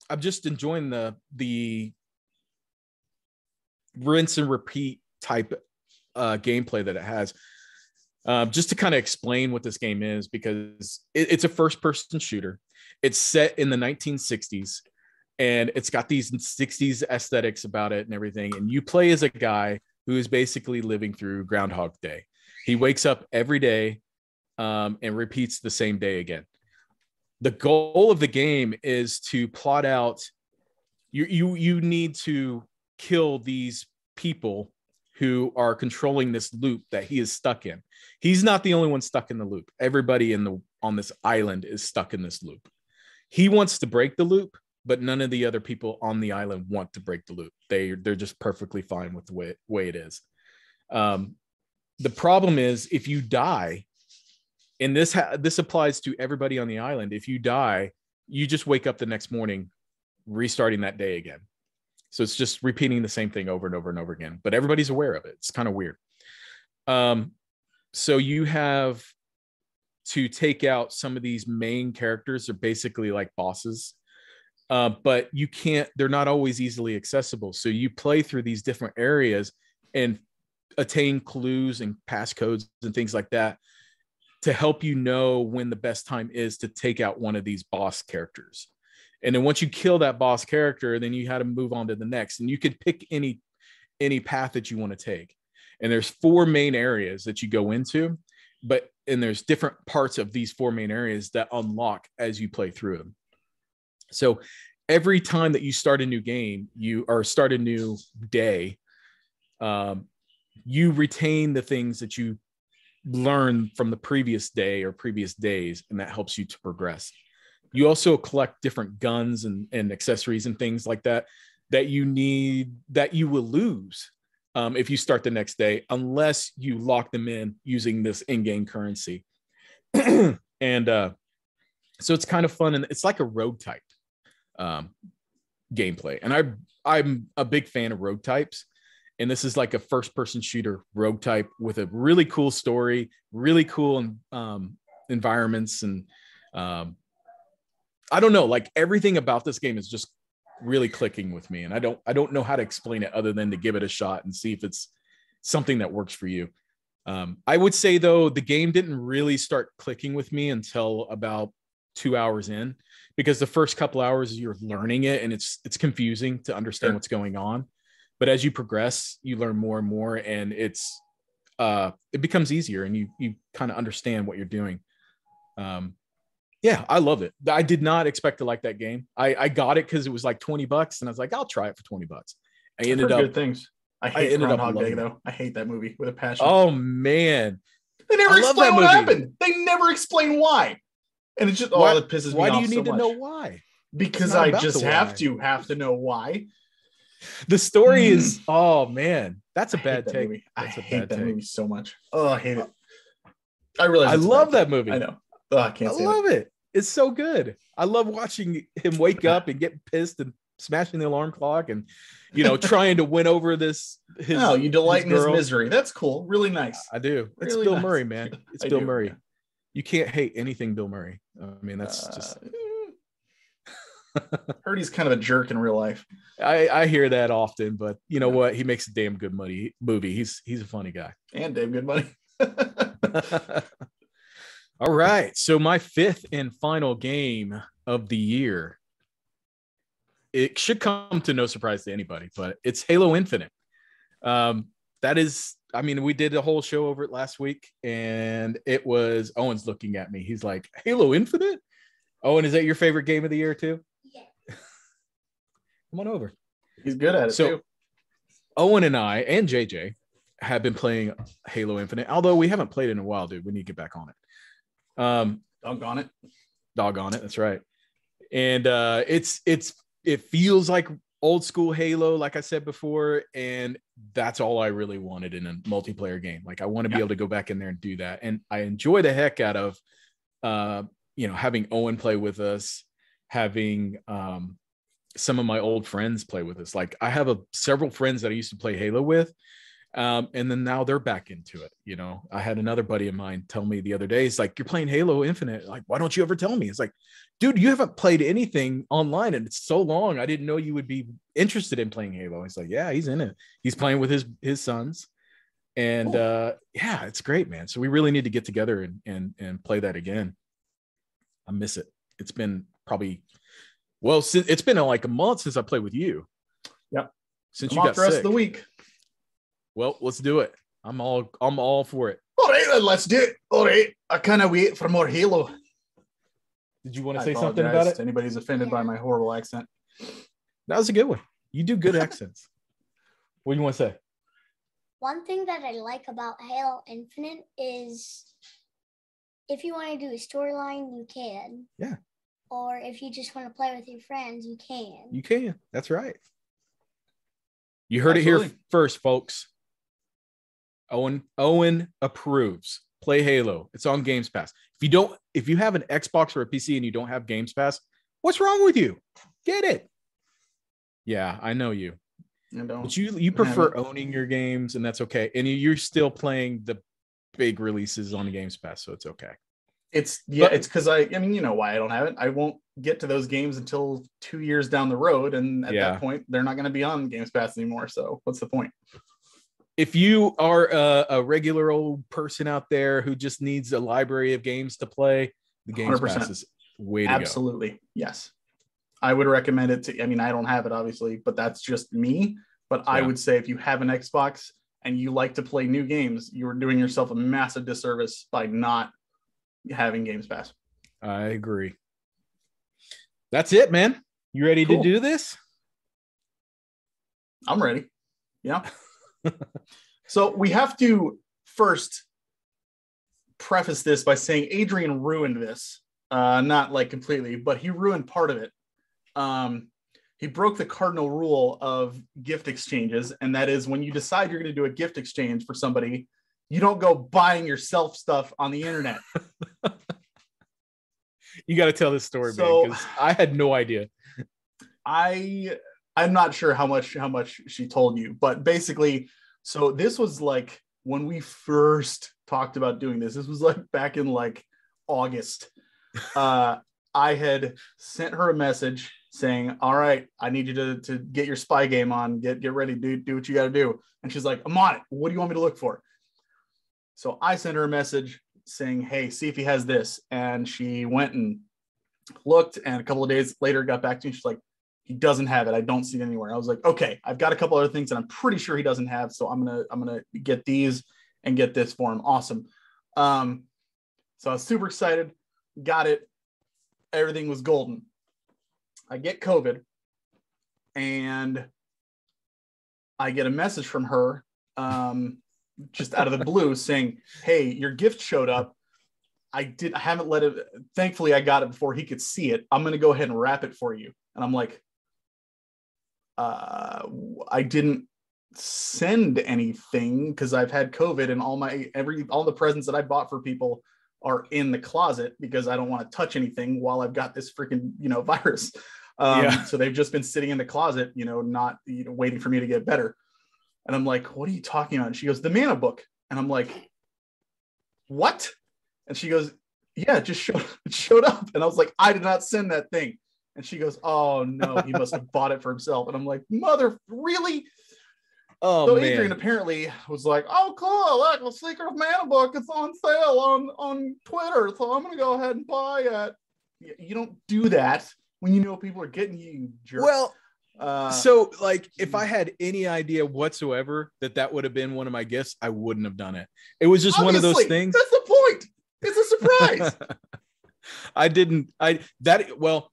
I'm just enjoying the rinse and repeat type gameplay that it has. Just to kind of explain what this game is, because it's a first-person shooter. It's set in the 1960s, and it's got these 60s aesthetics about it and everything. And you play as a guy who is basically living through Groundhog Day. He wakes up every day and repeats the same day again. The goal of the game is to plot out. You need to kill these people who are controlling this loop that he is stuck in. He's not the only one stuck in the loop. Everybody on this island is stuck in this loop. He wants to break the loop, but none of the other people on the island want to break the loop. They're just perfectly fine with the way it is. The problem is, if you die, and this applies to everybody on the island, if you die, you just wake up the next morning, restarting that day again. So it's just repeating the same thing over and over and over again, but everybody's aware of it. It's kind of weird. So you have to take out some of these main characters. They're basically like bosses, but they're not always easily accessible. So you play through these different areas and attain clues and passcodes and things like that to help you know when the best time is to take out one of these boss characters. And then once you kill that boss character, then you had to move on to the next, and you could pick any path that you want to take. And there's 4 main areas that you go into, and there's different parts of these 4 main areas that unlock as you play through them. So every time that you start a new game, start a new day, you retain the things that you learn from the previous day or previous days, and that helps you to progress. You also collect different guns and accessories and things like that you need, that you will lose if you start the next day, unless you lock them in using this in-game currency. And so it's kind of fun, and it's like a rogue type gameplay. And I'm a big fan of rogue types. And this is like a first-person shooter rogue type with a really cool story, really cool environments, and I don't know, like everything about this game is just really clicking with me. And I don't know how to explain it other than to give it a shot and see if it's something that works for you. I would say though, the game didn't really start clicking with me until about 2 hours in, because the first couple hours you're learning it and it's confusing to understand what's going on. But as you progress, you learn more and more, and it becomes easier, and you kind of understand what you're doing. Yeah, I love it. I did not expect to like that game. I got it because it was like $20, and I was like, I'll try it for $20. I ended up good things. I hate Groundhog Day though. I hate that movie with a passion. Oh man, they never explain what happened. They never explain why, and it's just it pisses me off. Why do you need to know why? Because I just have to know why. The story is, oh man, that's a bad take. I hate that movie so much. Oh, I hate it. I realize I love that movie. I know. Oh, I can't. I love it. It's so good. I love watching him wake up and get pissed and smashing the alarm clock and trying to win over you delight in his misery. That's cool. Really nice. I do. It's Bill Murray, man. It's Bill Murray. Yeah. You can't hate anything Bill Murray. I mean, that's just. Heard he's kind of a jerk in real life. I hear that often, but you know what? He makes a damn good movie. He's a funny guy. And damn good money. All right. So my fifth and final game of the year. It should come to no surprise to anybody, but it's Halo Infinite. That is, I mean, we did a whole show over it last week, and it was Owen's looking at me. He's like, Halo Infinite? Owen, is that your favorite game of the year too? Come on over. He's good at it too. Owen and I and JJ have been playing Halo Infinite, although we haven't played it in a while, dude. We need to get back on it. Doggone it. That's right. And it feels like old school Halo, like I said before, and that's all I really wanted in a multiplayer game. Like I want to be able to go back in there and do that. And I enjoy the heck out of having Owen play with us, having some of my old friends play with us. Like I have several friends that I used to play Halo with. And then now they're back into it. I had another buddy of mine tell me the other day, he's like, you're playing Halo Infinite. Like, why don't you ever tell me? It's like, dude, you haven't played anything online and it's so long. I didn't know you would be interested in playing Halo. He's like, yeah, he's in it. He's playing with his sons. And yeah, it's great, man. So we really need to get together and play that again. I miss it. It's been it's been like a month since I played with you. Yep. Since you got sick. The rest of the week. Well, let's do it. I'm all for it. All right, then let's do it. All right. I cannot wait for more Halo. Did you want to say something about it? Anybody's offended by my horrible accent. That was a good one. You do good accents. What do you want to say? One thing that I like about Halo Infinite is if you want to do a storyline, you can. Yeah. Or if you just want to play with your friends, you can. You can. That's right. You heard it here first, folks. Owen approves. Play Halo. It's on Games Pass. If you have an Xbox or a PC and you don't have Games Pass, what's wrong with you? Get it. Yeah, I know you. But you prefer owning your games, and that's okay. And you're still playing the big releases on the Games Pass, so it's okay. It's because I mean, you know why I don't have it. I won't get to those games until 2 years down the road, and at that point, they're not going to be on Games Pass anymore. So what's the point? If you are a regular old person out there who just needs a library of games to play, the Games 100%. Pass is way to go. Absolutely, yes. I would recommend it to. I mean, I don't have it obviously, but that's just me. But I would say if you have an Xbox and you like to play new games, you are doing yourself a massive disservice by not having Games Pass. I agree. That's it, man. You ready to do this? I'm ready. Yeah. So we have to first preface this by saying Adrian ruined this. Not like completely, but he ruined part of it. He broke the cardinal rule of gift exchanges, and that is when you decide you're going to do a gift exchange for somebody, you don't go buying yourself stuff on the internet. You got to tell this story, man, because I had no idea. I'm not sure how much she told you, but basically, so this was like when we first talked about doing this. This was like back in like August. I had sent her a message saying, all right, I need you to get your spy game on, get ready, do what you got to do. And she's like, I'm on it. What do you want me to look for? So I sent her a message saying, hey, see if he has this. And she went and looked, and a couple of days later got back to me. She's like, he doesn't have it. I don't see it anywhere. I was like, okay, I've got a couple other things that I'm pretty sure he doesn't have. So I'm gonna get these and get this for him. Awesome. So I was super excited, got it. Everything was golden. I get COVID, and I get a message from her just out of the blue saying, hey, your gift showed up. I haven't let it. Thankfully, I got it before he could see it. I'm going to go ahead and wrap it for you. And I'm like, I didn't send anything because I've had COVID, and all the presents that I bought for people are in the closet because I don't want to touch anything while I've got this freaking, virus. So they've just been sitting in the closet, not waiting for me to get better. And I'm like, what are you talking about? And she goes, the mana book. And I'm like, what? And she goes, yeah, it showed up. And I was like, I did not send that thing. And she goes, oh no, he must have bought it for himself. And I'm like, mother, really? Oh, so man. Adrian apparently was like, oh, cool, look, the Secret of Mana book, it's on sale on Twitter, so I'm gonna go ahead and buy it. You don't do that when you know people are getting you jerk. Well, so like if I had any idea whatsoever that would have been one of my gifts, I wouldn't have done it. It was just one of those things. That's the point. It's a surprise.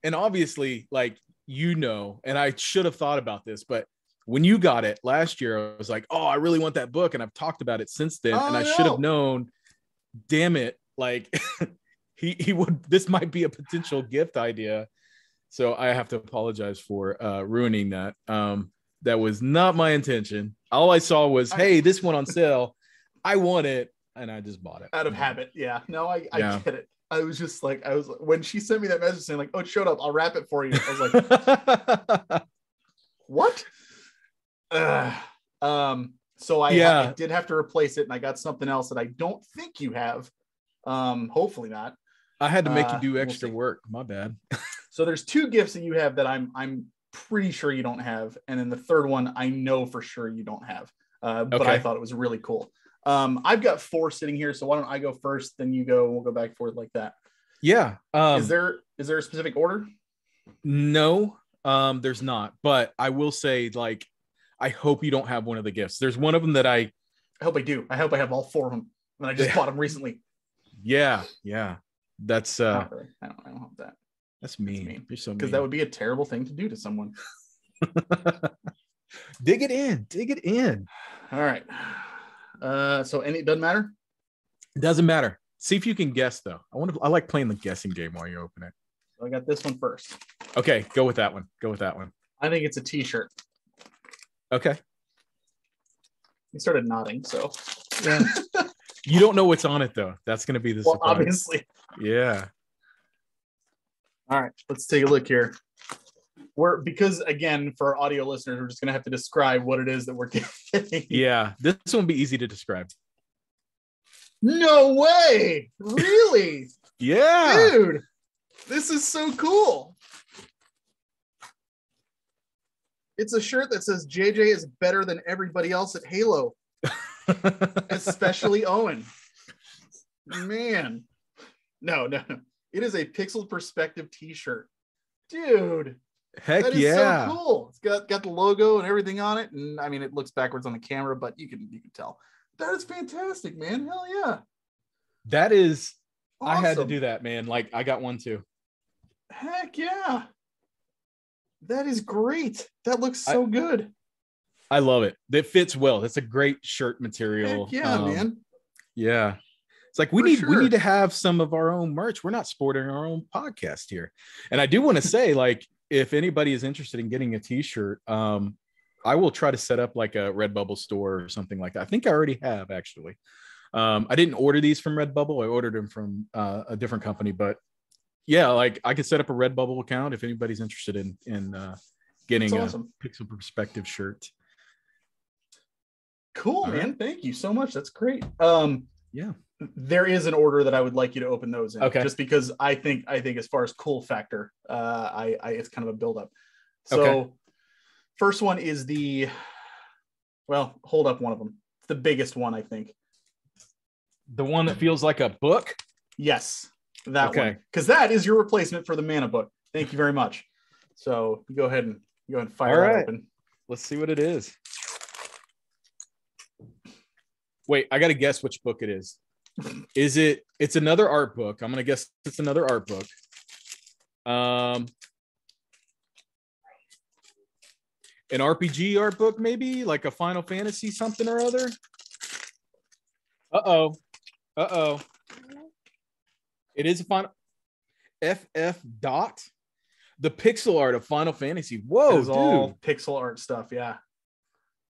And obviously, like, and I should have thought about this, but when you got it last year, I was like, oh, I really want that book. And I've talked about it since then. And I should have known, damn it. Like he would, this might be a potential gift idea. So I have to apologize for ruining that. That was not my intention. All I saw was, hey, this one on sale. I want it. And I just bought it. Out of habit. Yeah. No, I get it. I was just like, when she sent me that message saying like, oh, it showed up, I'll wrap it for you. I was like, what? So I did have to replace it, and I got something else that I don't think you have. Hopefully not. I had to make you do extra work. My bad. So there's two gifts that you have that I'm pretty sure you don't have, and then the third one I know for sure you don't have. But I thought it was really cool. I've got 4 sitting here, so why don't I go first, then you go, we'll go back and forth like that. Yeah. Is there a specific order? No, there's not, but I will say, like, I hope you don't have one of the gifts. There's one of them that I hope I do. I hope I have all 4 of them, and I just bought them recently. Yeah. That's not really. I don't have that. That's mean. You're so mean. Because that would be a terrible thing to do to someone. Dig it in. All right. So it doesn't matter. It doesn't matter. See if you can guess though. I like playing the guessing game while you open it. So I got this one first. Okay, go with that one. I think it's a t-shirt. Okay. He started nodding, so yeah. You don't know what's on it though. That's gonna be the surprise. Obviously. Yeah. All right, let's take a look here. Because again, for our audio listeners, we're just gonna have to describe what it is that we're getting. Yeah, this won't be easy to describe. No way! Really? Yeah, dude, this is so cool. It's a shirt that says JJ is better than everybody else at Halo, especially Owen. Man, no. It is a pixel perspective t-shirt, dude. Heck that is yeah! So cool. It's got the logo and everything on it, and I mean, it looks backwards on the camera, but you can tell. That is fantastic, man. Hell yeah! That is. Awesome. I had to do that, man. Like, I got one too. Heck yeah! That is great. That looks so good. I love it. That fits well. That's a great shirt material. Heck yeah, man. Yeah. It's like we need to have some of our own merch. We're not sporting our own podcast here. And I do want to say, like, if anybody is interested in getting a t-shirt, I will try to set up like a Redbubble store or something like that. I think I already have, actually. I didn't order these from Redbubble. I ordered them from a different company, but yeah, like I could set up a Redbubble account if anybody's interested in getting a Pixel Perspective shirt. Cool, man. Right. Thank you so much. That's great. Yeah. There is an order that I would like you to open those in, okay. Just because I think as far as cool factor, it's kind of a buildup. So okay. First one is hold up one of them. It's the biggest one, I think. The one that feels like a book? Yes, that one. Because that is your replacement for the mana book. Thank you very much. So go ahead and fire that open. Let's see what it is. Wait, I got to guess which book it is. It's another art book. I'm going to guess it's another art book. An RPG art book, maybe like a Final Fantasy something or other. Uh-oh. It is a Final FF dot. The pixel art of Final Fantasy. Whoa, dude. All pixel art stuff, yeah.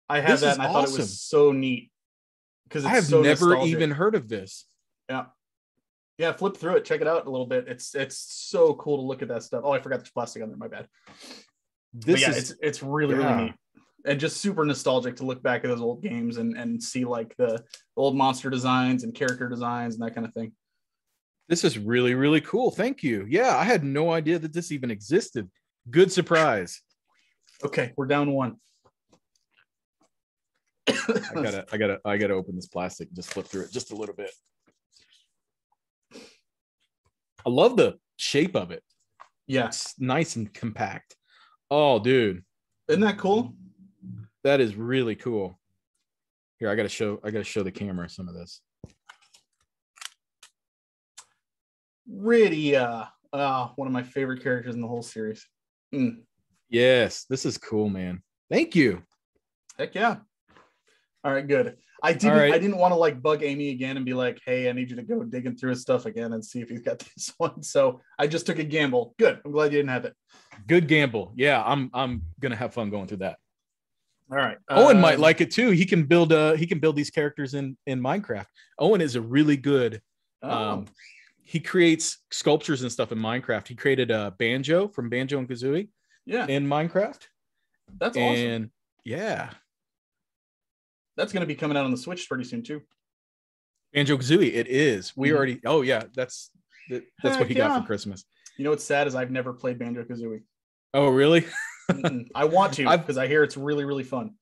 I have that and I thought it was so neat. Because I have never nostalgic. Even heard of this. Yeah, flip through it, check it out a little bit. It's so cool to look at that stuff. Oh, I forgot there's plastic on there, my bad. It's really neat and just super nostalgic to look back at those old games and see like the old monster designs and character designs and that kind of thing. This is really, really cool. Thank you. Yeah, I had no idea that this even existed. Good surprise. Okay, we're down one. I gotta open this plastic and just flip through it just a little bit. I love the shape of it. Yeah, it's nice and compact. Oh, dude, isn't that cool? That is really cool. Here, I gotta show the camera some of this. Rydia, one of my favorite characters in the whole series. Yes, this is cool, man. Thank you. Heck yeah. All right, good. I didn't want to like bug Amy again and be like, hey, I need you to go digging through his stuff again and see if he's got this one. So I just took a gamble. Good. I'm glad you didn't have it. Good gamble. Yeah, I'm gonna have fun going through that. All right. Owen might like it too. He can build these characters in Minecraft. Owen is a really good he creates sculptures and stuff in Minecraft. He created a Banjo from Banjo and Kazooie in Minecraft. That's awesome. And yeah. That's going to be coming out on the Switch pretty soon too. Banjo Kazooie, it is. We already. Oh yeah, that's what he got for Christmas. You know what's sad is I've never played Banjo Kazooie. Oh really? I want to because I hear it's really, really fun.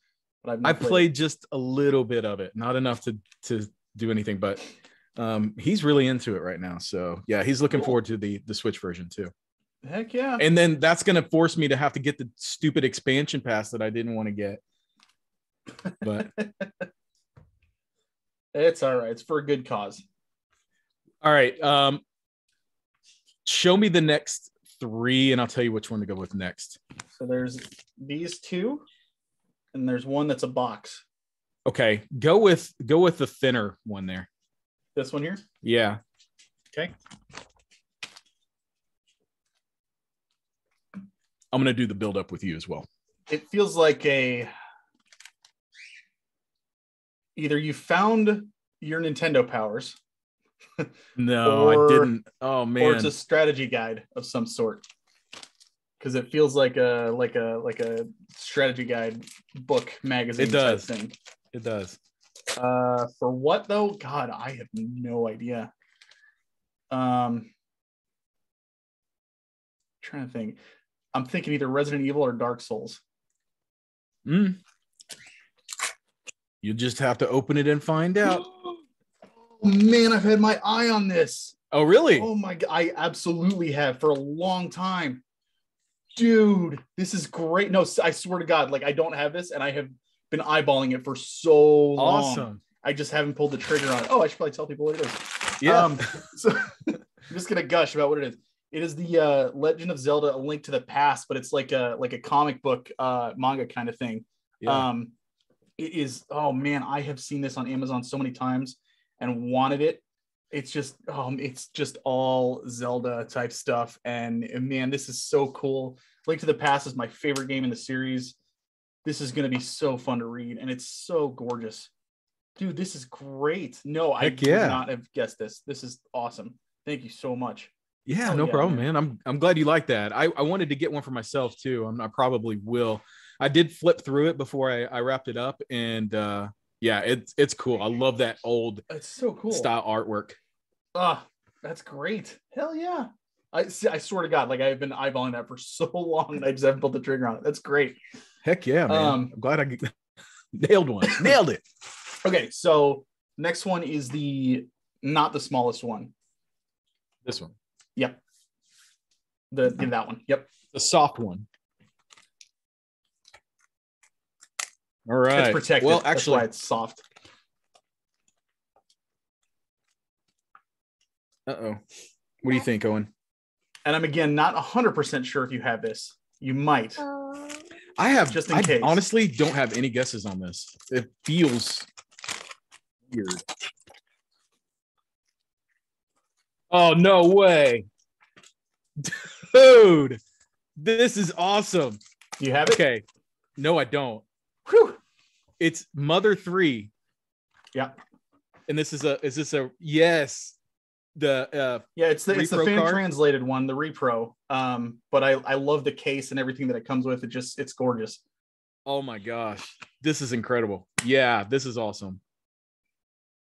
But I've played just a little bit of it, not enough to do anything. But he's really into it right now. So yeah, he's looking forward to the Switch version too. Heck yeah! And then that's going to force me to have to get the stupid expansion pass that I didn't want to get. But it's all right. It's for a good cause. All right. Show me the next three and I'll tell you which one to go with next. So there's these two and there's one that's a box. Okay. Go with the thinner one there. This one here? Yeah. Okay. I'm going to do the build up with you as well. It feels like either you found your Nintendo powers. No, I didn't. Oh man. Or it's a strategy guide of some sort. Because it feels like a strategy guide book magazine type thing. It does. For what though? God, I have no idea. Trying to think. I'm thinking either Resident Evil or Dark Souls. You just have to open it and find out. Oh, man, I've had my eye on this. Oh, really? Oh, my God. I absolutely have for a long time. Dude, this is great. No, I swear to God, like I don't have this and I have been eyeballing it for so long. Awesome. I just haven't pulled the trigger on it. Oh, I should probably tell people what it is. Yeah. So I'm just going to gush about what it is. It is the Legend of Zelda: A Link to the Past, but it's like a comic book manga kind of thing. Yeah. It is, oh man, I have seen this on Amazon so many times and wanted it. It's just all Zelda type stuff. And man, this is so cool. Link to the Past is my favorite game in the series. This is going to be so fun to read, and it's so gorgeous. Dude, this is great. No, I would not have guessed this. This is awesome. Thank you so much. Yeah, no problem, man. I'm glad you like that. I wanted to get one for myself too. I probably will. I did flip through it before I wrapped it up, and yeah, it's cool. I love that old, it's so cool style artwork. That's great. Hell yeah. I swear to God, like I've been eyeballing that for so long, and I just haven't pulled the trigger on it. That's great. Heck yeah, man. I'm glad I nailed one. Nailed it. Okay, so next one is not the smallest one. This one. Yep. That one. Yep. The soft one. All right. It's protected. Well, actually, that's why it's soft. Uh-oh. What do you think, Owen? And I'm again not 100% sure if you have this. You might. I have. Just in case. Honestly don't have any guesses on this. It feels weird. Oh, no way. Dude, this is awesome. You have it? Okay. No, I don't. Whew. It's Mother 3. Yeah. And is this a yes. It's the fan card? translated one, the repro. But I love the case and everything that it comes with. It's gorgeous. Oh my gosh. This is incredible. Yeah, this is awesome.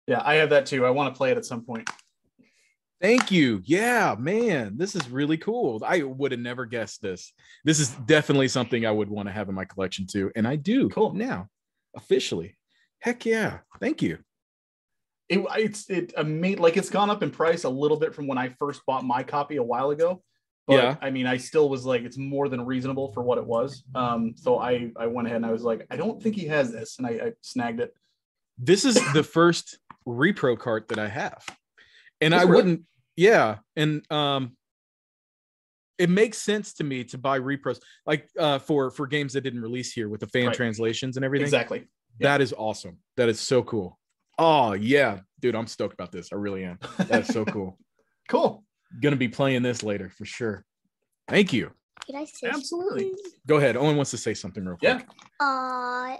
Yeah, I have that too. I want to play it at some point. Thank you. Yeah, man, this is really cool. I would have never guessed this. This is definitely something I would want to have in my collection too. And I do now, officially. Heck yeah. Thank you. It's gone up in price a little bit from when I first bought my copy a while ago. But yeah. I mean, I still was like, it's more than reasonable for what it was. So I went ahead and I was like, I don't think he has this. And I snagged it. This is the first repro cart that I have. And I really? wouldn't, yeah. And it makes sense to me to buy repros like for games that didn't release here with the fan translations and everything. Exactly. Yep. That is awesome. That is so cool. Oh yeah, dude, I'm stoked about this. I really am. That's so cool. Cool. Gonna be playing this later for sure. Thank you. Can I say absolutely something? Go ahead. Owen wants to say something real quick. Yeah.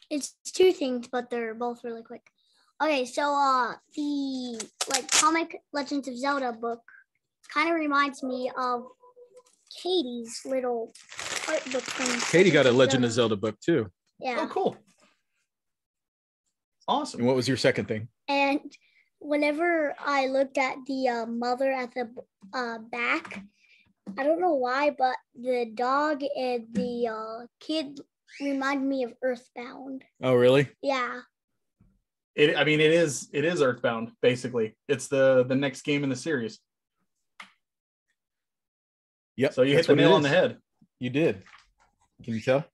It's two things, but they're both really quick. Okay, so the comic Legends of Zelda book kind of reminds me of Katie's little art book thing. Katie got a Legend of Zelda book too. Yeah. Oh, cool. Awesome. And what was your second thing? And whenever I looked at the mother at the back, I don't know why, but the dog and the kid remind me of Earthbound. Oh, really? Yeah. It is Earthbound, basically. It's the next game in the series. Yep. So you hit the nail on the head. You did. Can you tell?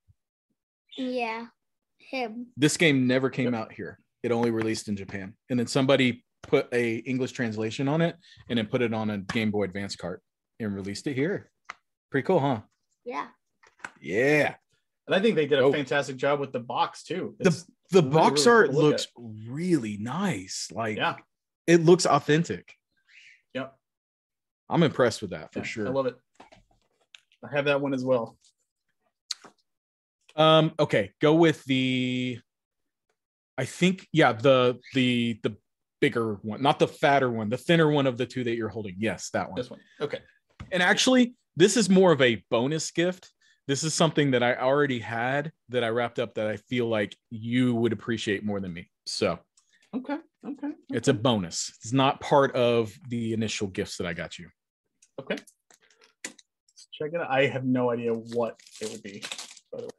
Yeah. Him. This game never came out here. It only released in Japan. And then somebody put a English translation on it and then put it on a Game Boy Advance cart and released it here. Pretty cool, huh? Yeah. Yeah. And I think they did a fantastic job with the box too. The box art looks really nice. Like, it looks authentic. Yep. I'm impressed with that for sure. I love it. I have that one as well. Okay, go with the bigger one, not the fatter one, the thinner one of the two that you're holding. Yes, that one. This one. Okay. And actually, this is more of a bonus gift. This is something that I already had that I wrapped up that I feel like you would appreciate more than me. So, okay. It's a bonus. It's not part of the initial gifts that I got you. Okay. Let's check it out. I have no idea what it would be, by the way.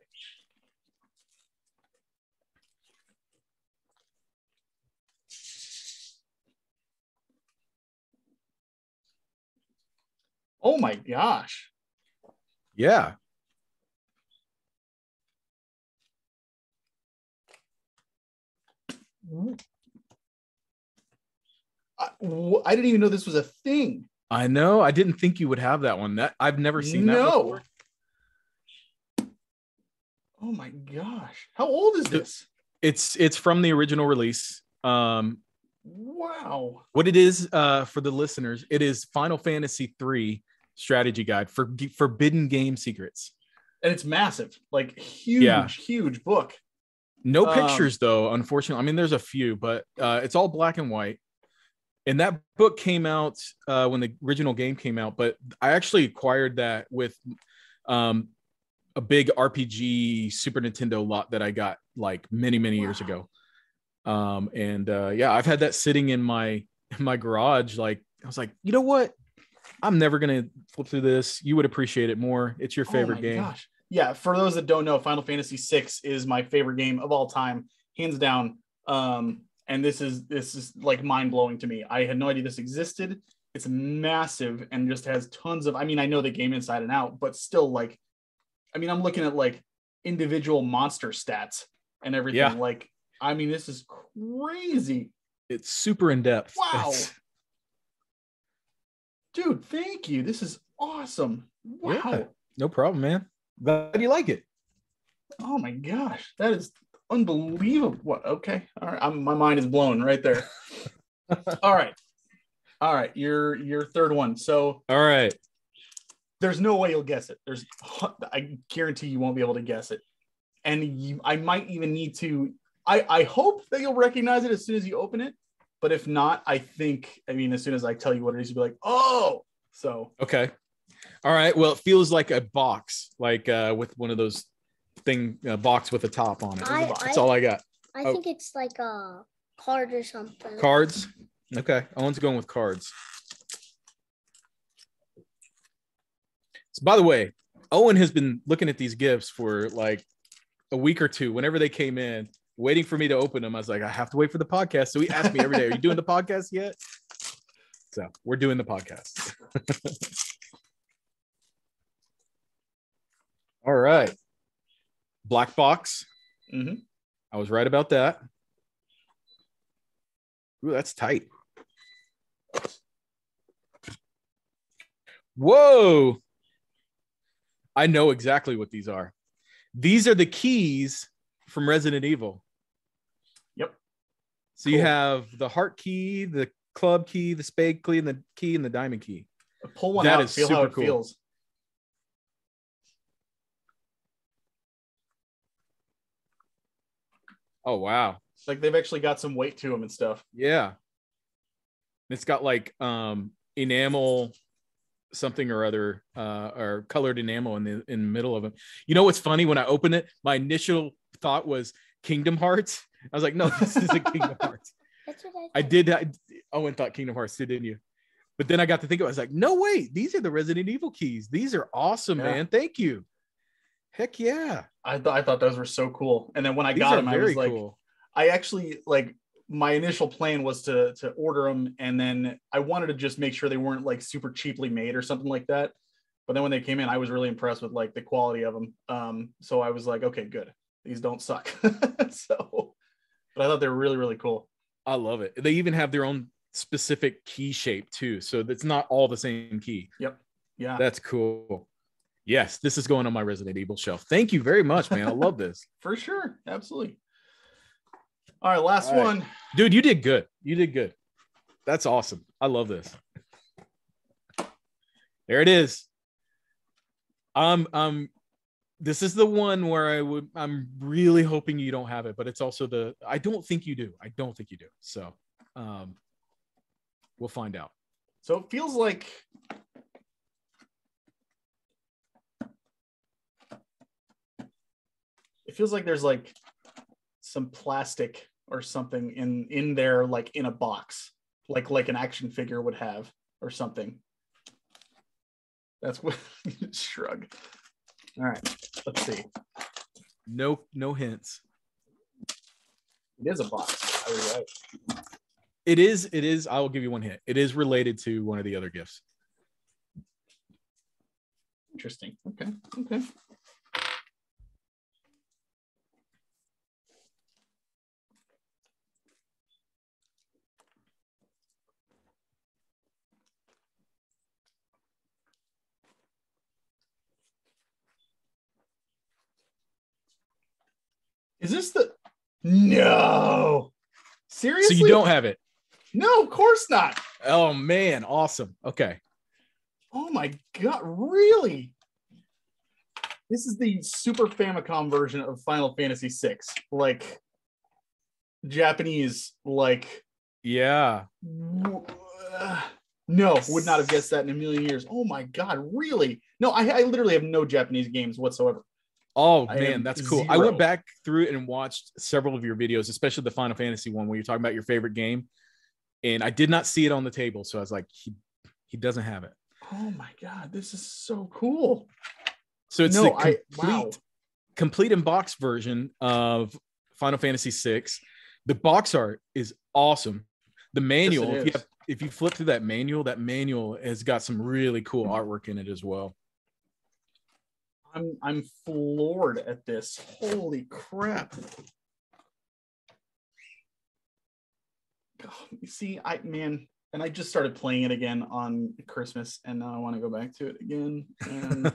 Oh my gosh. Yeah. I didn't even know this was a thing. I know. I didn't think you would have that one. That I've never seen that before. Oh my gosh. How old is this? It's from the original release. Wow. What it is, for the listeners, it is Final Fantasy III strategy guide for forbidden game secrets. And it's massive, like huge book. No pictures though, unfortunately. I mean, there's a few, but it's all black and white. And that book came out when the original game came out, but I actually acquired that with a big RPG Super Nintendo lot that I got like many years ago. I've had that sitting in my garage. Like, I was like, you know what? I'm never gonna flip through this. You would appreciate it more. It's your favorite game. Gosh. Yeah, for those that don't know, Final Fantasy VI is my favorite game of all time, hands down. And this is like mind-blowing to me. I had no idea this existed. It's massive and just has tons of, I mean, I know the game inside and out, but still, like, I mean, I'm looking at like individual monster stats and everything. Yeah. Like, I mean, this is crazy. It's super in depth. Wow. Dude, thank you. This is awesome. Wow. Yeah, no problem, man. Glad you like it. Oh my gosh, that is unbelievable. What? Okay. All right. My mind is blown right there. All right. Your third one. So, all right. There's no way you'll guess it. I guarantee you won't be able to guess it. And I might even need to, I hope that you'll recognize it as soon as you open it. But if not, I mean, as soon as I tell you what it is, you'll be like, oh, so. Okay. All right. Well, it feels like a box, like with one of those box with a top on it. That's all I got. I think it's like a card or something. Cards? Okay. Owen's going with cards. So, by the way, Owen has been looking at these gifts for like a week or two. Whenever they came in, waiting for me to open them. I was like, I have to wait for the podcast. So he asked me every day, are you doing the podcast yet? So we're doing the podcast. All right. Black box. Mm-hmm. I was right about that. Ooh, that's tight. Whoa. I know exactly what these are. These are the keys from Resident Evil. Yep. So cool. You have the heart key, the club key, the spade key, and the diamond key. Pull one out, feel how it feels. Oh, wow. It's like they've actually got some weight to them and stuff. Yeah. It's got like enamel something or other, or colored enamel in the middle of them. You know what's funny? When I opened it, my initial thought was Kingdom Hearts. I was like, no, this isn't Kingdom Hearts. That's what I did. Owen thought Kingdom Hearts too, didn't you? But then I got to think, I was like, no, wait, these are the Resident Evil keys. These are awesome, man. Thank you. Heck yeah. I thought those were so cool. And then when I got them, I was like, cool. I actually, like, my initial plan was to order them, and then I wanted to just make sure they weren't like super cheaply made or something like that. But then when they came in, I was really impressed with like the quality of them. So I was like, okay, good. These don't suck. So, but I thought they were really, really cool. I love it. They even have their own specific key shape too. So it's not all the same key. Yep. Yeah. That's cool. Yes, this is going on my Resident Evil shelf. Thank you very much, man. I love this. For sure. Absolutely. All right, last one. Dude, you did good. You did good. That's awesome. I love this. There it is. This is the one where I'm really hoping you don't have it, but it's also I don't think you do. So we'll find out. So it feels like there's like some plastic or something in there, like in a box, like an action figure would have or something. That's what shrug. All right, let's see. No hints. It is a box. I was right. It is. I will give you one hint. It is related to one of the other gifts. Interesting. Okay. Is this No. Seriously? So you don't have it? No, of course not. Oh man, awesome. Okay. Oh my God, really? This is the Super Famicom version of Final Fantasy VI. Like Japanese, like Yeah. No, would not have guessed that in a million years. Oh my God, really? No, I literally have no Japanese games whatsoever. Oh man, that's cool. Zero. I went back through it and watched several of your videos, especially the Final Fantasy one where you're talking about your favorite game. And I did not see it on the table. So I was like, he doesn't have it. Oh my God, this is so cool. So it's complete in box version of Final Fantasy VI. The box art is awesome. The manual, Yes, if you flip through that manual has got some really cool artwork in it as well. I'm floored at this. Holy crap. You see, and I just started playing it again on Christmas, and now I want to go back to it again. And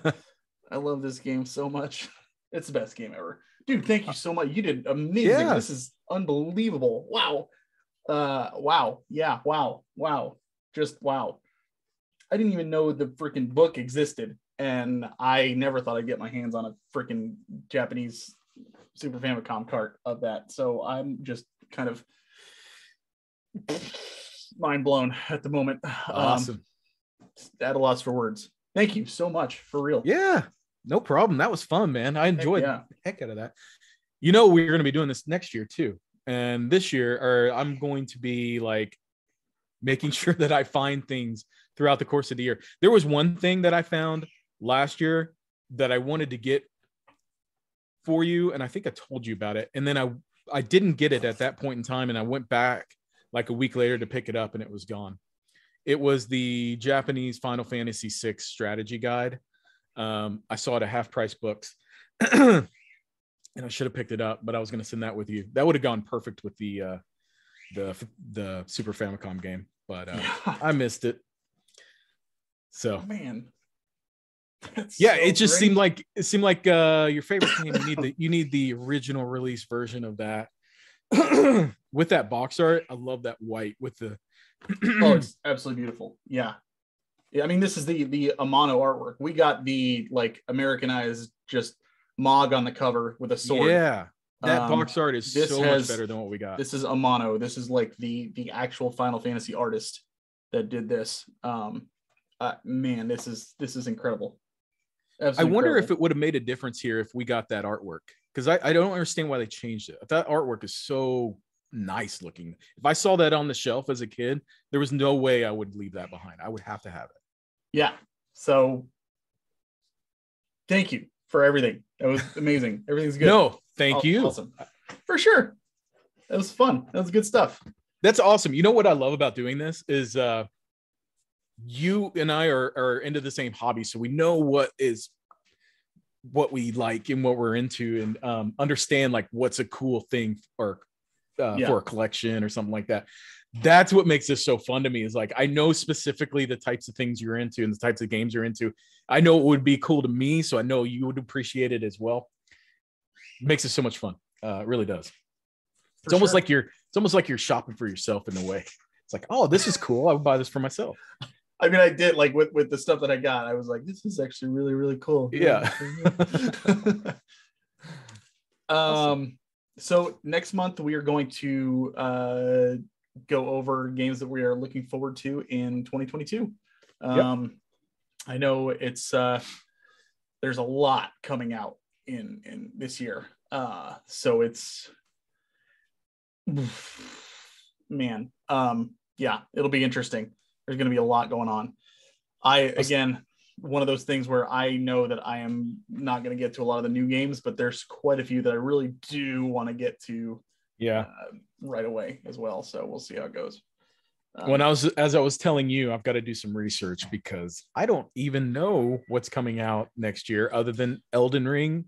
I love this game so much. It's the best game ever. Dude, thank you so much. You did amazing. Yeah. This is unbelievable. Wow. Wow. Yeah. Wow. Wow. Just wow. I didn't even know the freaking book existed, and I never thought I'd get my hands on a freaking Japanese Super Famicom cart of that. So I'm just kind of mind blown at the moment. Awesome. At a loss for words. Thank you so much, for real. Yeah, no problem. That was fun, man. I enjoyed the heck out of that. You know, we're going to be doing this next year too. And this year, I'm going to be like making sure that I find things throughout the course of the year. There was one thing that I found last year that I wanted to get for you, and I think I told you about it. And then I didn't get it at that point in time, and I went back like a week later to pick it up, and it was gone. It was the Japanese Final Fantasy VI strategy guide. I saw it at Half Price Books, and I should have picked it up, but I was going to send that with you. That would have gone perfect with the Super Famicom game, but I missed it. So man, yeah, so it just seemed like your favorite game. You need the original release version of that with that box art. I love that white with the. Oh, it's absolutely beautiful. Yeah. I mean, this is the Amano artwork. We got the like Americanized just Mog on the cover with a sword. Yeah, that box art is so much better than what we got. This is Amano. This is like the actual Final Fantasy artist that did this. Man, this is incredible. Absolutely I wonder incredible. If it would have made a difference here if we got that artwork, because I don't understand why they changed it. That artwork is so nice looking. If I saw that on the shelf as a kid, there was no way I would leave that behind. I would have to have it. Yeah. So thank you for everything. That was amazing. Everything's good. No, thank you. Awesome. For sure. That was fun. That was good stuff. That's awesome. You know what I love about doing this is you and I are into the same hobby, so we know what we like and what we're into, and understand like what's a cool thing or for a collection or something like that. That's what makes this so fun to me, is like I know specifically the types of things you're into and the types of games you're into. I know it would be cool to me, so I know you would appreciate it as well. It makes it so much fun. It really does. It's almost like you're shopping for yourself in a way. It's like, oh, this is cool. I would buy this for myself. I mean, I did like with the stuff that I got. I was like, this is actually really, really cool. Yeah. Awesome. So next month we are going to go over games that we are looking forward to in 2022. I know it's there's a lot coming out in this year. So it's man, yeah, it'll be interesting. There's going to be a lot going on. Again, one of those things where I know that I am not going to get to a lot of the new games, but there's quite a few that I really do want to get to right away as well. So we'll see how it goes. As I was telling you, I've got to do some research because I don't even know what's coming out next year other than Elden Ring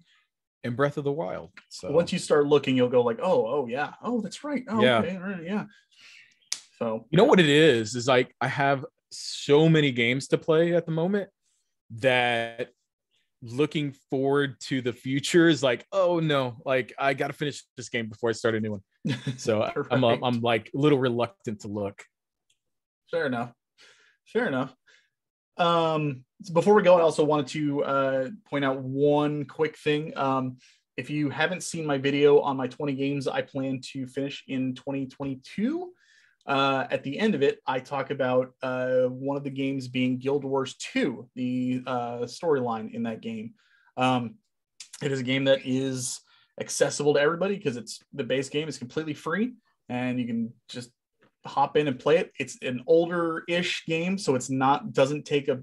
and Breath of the Wild. So once you start looking, you'll go like, oh yeah. Oh, that's right. Oh, yeah. Okay. All right. Yeah. So you know what it is like I have so many games to play at the moment that looking forward to the future is like, oh no, like I got to finish this game before I start a new one. So Right. I'm like a little reluctant to look. Fair enough. So before we go, I also wanted to point out one quick thing. If you haven't seen my video on my 20 games I plan to finish in 2022, at the end of it, I talk about one of the games being Guild Wars 2, the storyline in that game. It is a game that is accessible to everybody because the base game is completely free and you can just hop in and play it. It's an older-ish game, so doesn't take a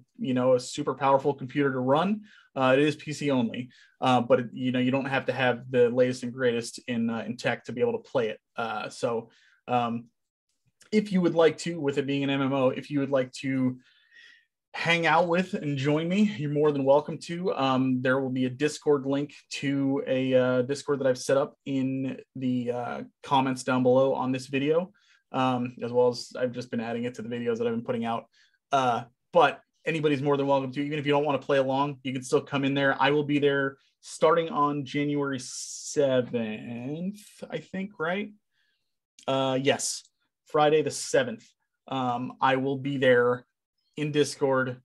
super powerful computer to run. It is PC only, but you don't have to have the latest and greatest in tech to be able to play it. So if you would like to, with it being an MMO, if you would like to hang out with and join me, you're more than welcome to. There will be a Discord link to a Discord that I've set up in the comments down below on this video, as well as I've just been adding it to the videos that I've been putting out. But anybody's more than welcome to. Even if you don't want to play along, you can still come in there. I will be there starting on January 7th, I think, right? Yes, Friday the 7th. I will be there in Discord,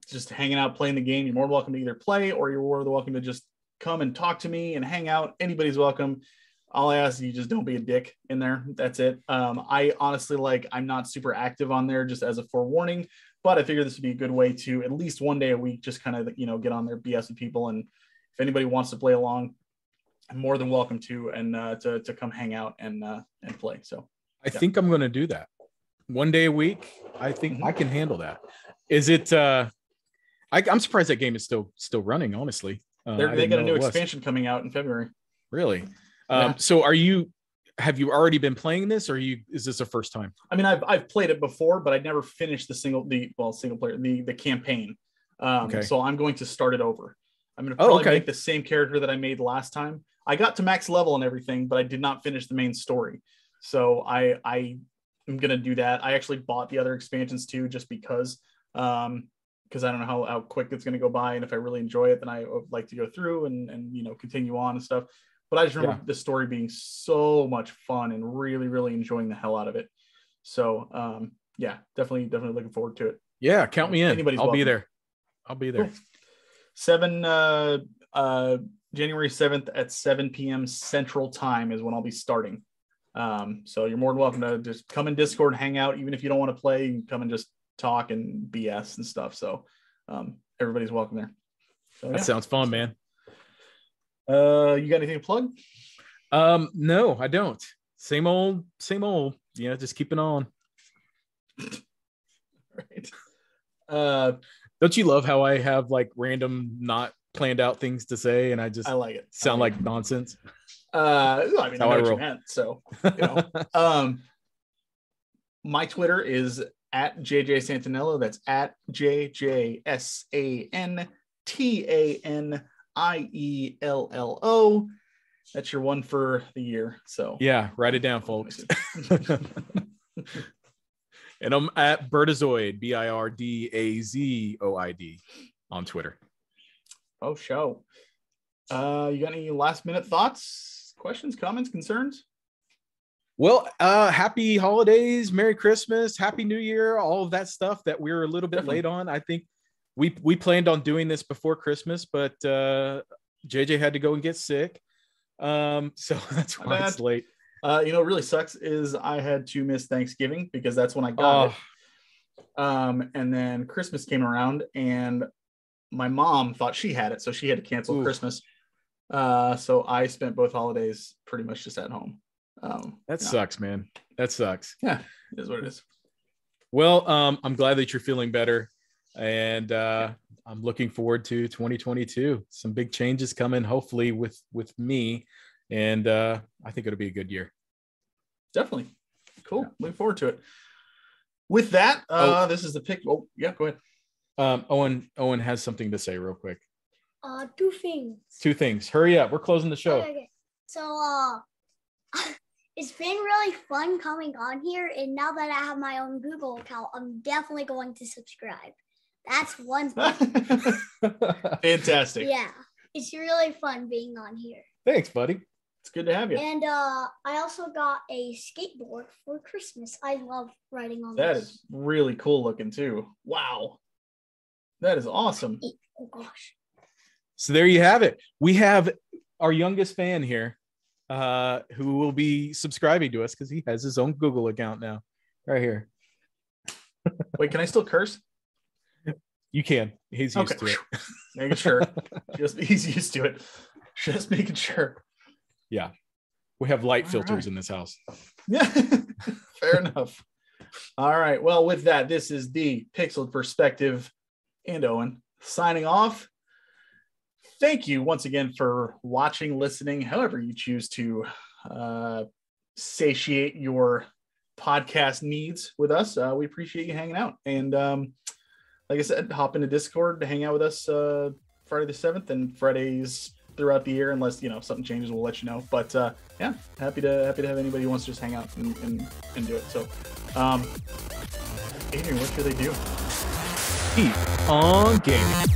just hanging out, playing the game. You're more than welcome to either play or you're more than welcome to just come and talk to me and hang out. Anybody's welcome. All I ask is you just don't be a dick in there. That's it. I honestly, I'm not super active on there, just as a forewarning, but I figure this would be a good way to at least one day a week just kind of, get on there, BS with people. And if anybody wants to play along, I'm more than welcome to, and to come hang out and play. So I think I'm going to do that one day a week. I think I can handle that. Is it? I'm surprised that game is still running. Honestly, they got a new expansion coming out in February. Really? So have you already been playing this, or is this a first time? I mean, I've played it before, but I never finished the single player, the campaign. Okay. So I'm going to start it over. I'm going to probably make the same character that I made last time. I got to max level and everything, but I did not finish the main story. So I am going to do that. I actually bought the other expansions too, just because I don't know how quick it's going to go by. And if I really enjoy it, then I would like to go through and continue on and stuff. But I just remember the story being so much fun and really, really enjoying the hell out of it. So definitely looking forward to it. Yeah. Count me in. I'll be there. Cool. January 7th at 7 p.m. Central Time is when I'll be starting. So you're more than welcome to just come in Discord, hang out. Even if you don't want to play, you can come and just talk and BS and stuff. So everybody's welcome there. So, that sounds fun, man. You got anything to plug? No, I don't. Same old. Yeah, just keeping on. Right. Don't you love how I have random, not planned out things to say, and I like it. Sound like nonsense. I mean, I know what you meant, so my Twitter is at JJ Santanello. That's at JJSANTANIELLO. That's your one for the year. So yeah, write it down, folks. And I'm at Birdazoid, BIRDAZOID on Twitter. Oh, show. You got any last minute thoughts, questions, comments, concerns? Well, happy holidays, Merry Christmas, Happy New Year, all of that stuff that we're a little bit late on. I think we planned on doing this before Christmas, but JJ had to go and get sick. So that's why it's late. What really sucks is I had to miss Thanksgiving because that's when I got it. And then Christmas came around and my mom thought she had it, so she had to cancel Christmas. So I spent both holidays pretty much just at home. That sucks, man. That sucks. Yeah, it is what it is. Well, I'm glad that you're feeling better, and I'm looking forward to 2022. Some big changes coming, hopefully with me, and I think it'll be a good year. Definitely. Cool. Yeah. Looking forward to it. With that, this is the pick. Oh, yeah, go ahead. Owen has something to say real quick. Two things. Hurry up. We're closing the show. Okay. So, it's been really fun coming on here. And now that I have my own Google account, I'm definitely going to subscribe. That's one thing. Fantastic. Yeah, it's really fun being on here. Thanks, buddy. It's good to have you. And I also got a skateboard for Christmas. I love riding on That this. is really cool looking too. Wow. That is awesome. Oh gosh. So there you have it. We have our youngest fan here who will be subscribing to us because he has his own Google account now. Right here. Wait, can I still curse? You can. He's used to it. Making sure. He's used to it. Just making sure. Yeah. We have light filters in this house. Yeah. Fair enough. All right. Well, with that, this is the Pixel Perspective and Owen signing off. Thank you once again for watching, listening, however you choose to satiate your podcast needs with us. We appreciate you hanging out. And like I said, hop into Discord to hang out with us Friday the 7th and Fridays throughout the year, unless something changes, we'll let you know. But yeah, happy to have anybody who wants to just hang out and do it. So Adrian, what should they do? Keep on gaming.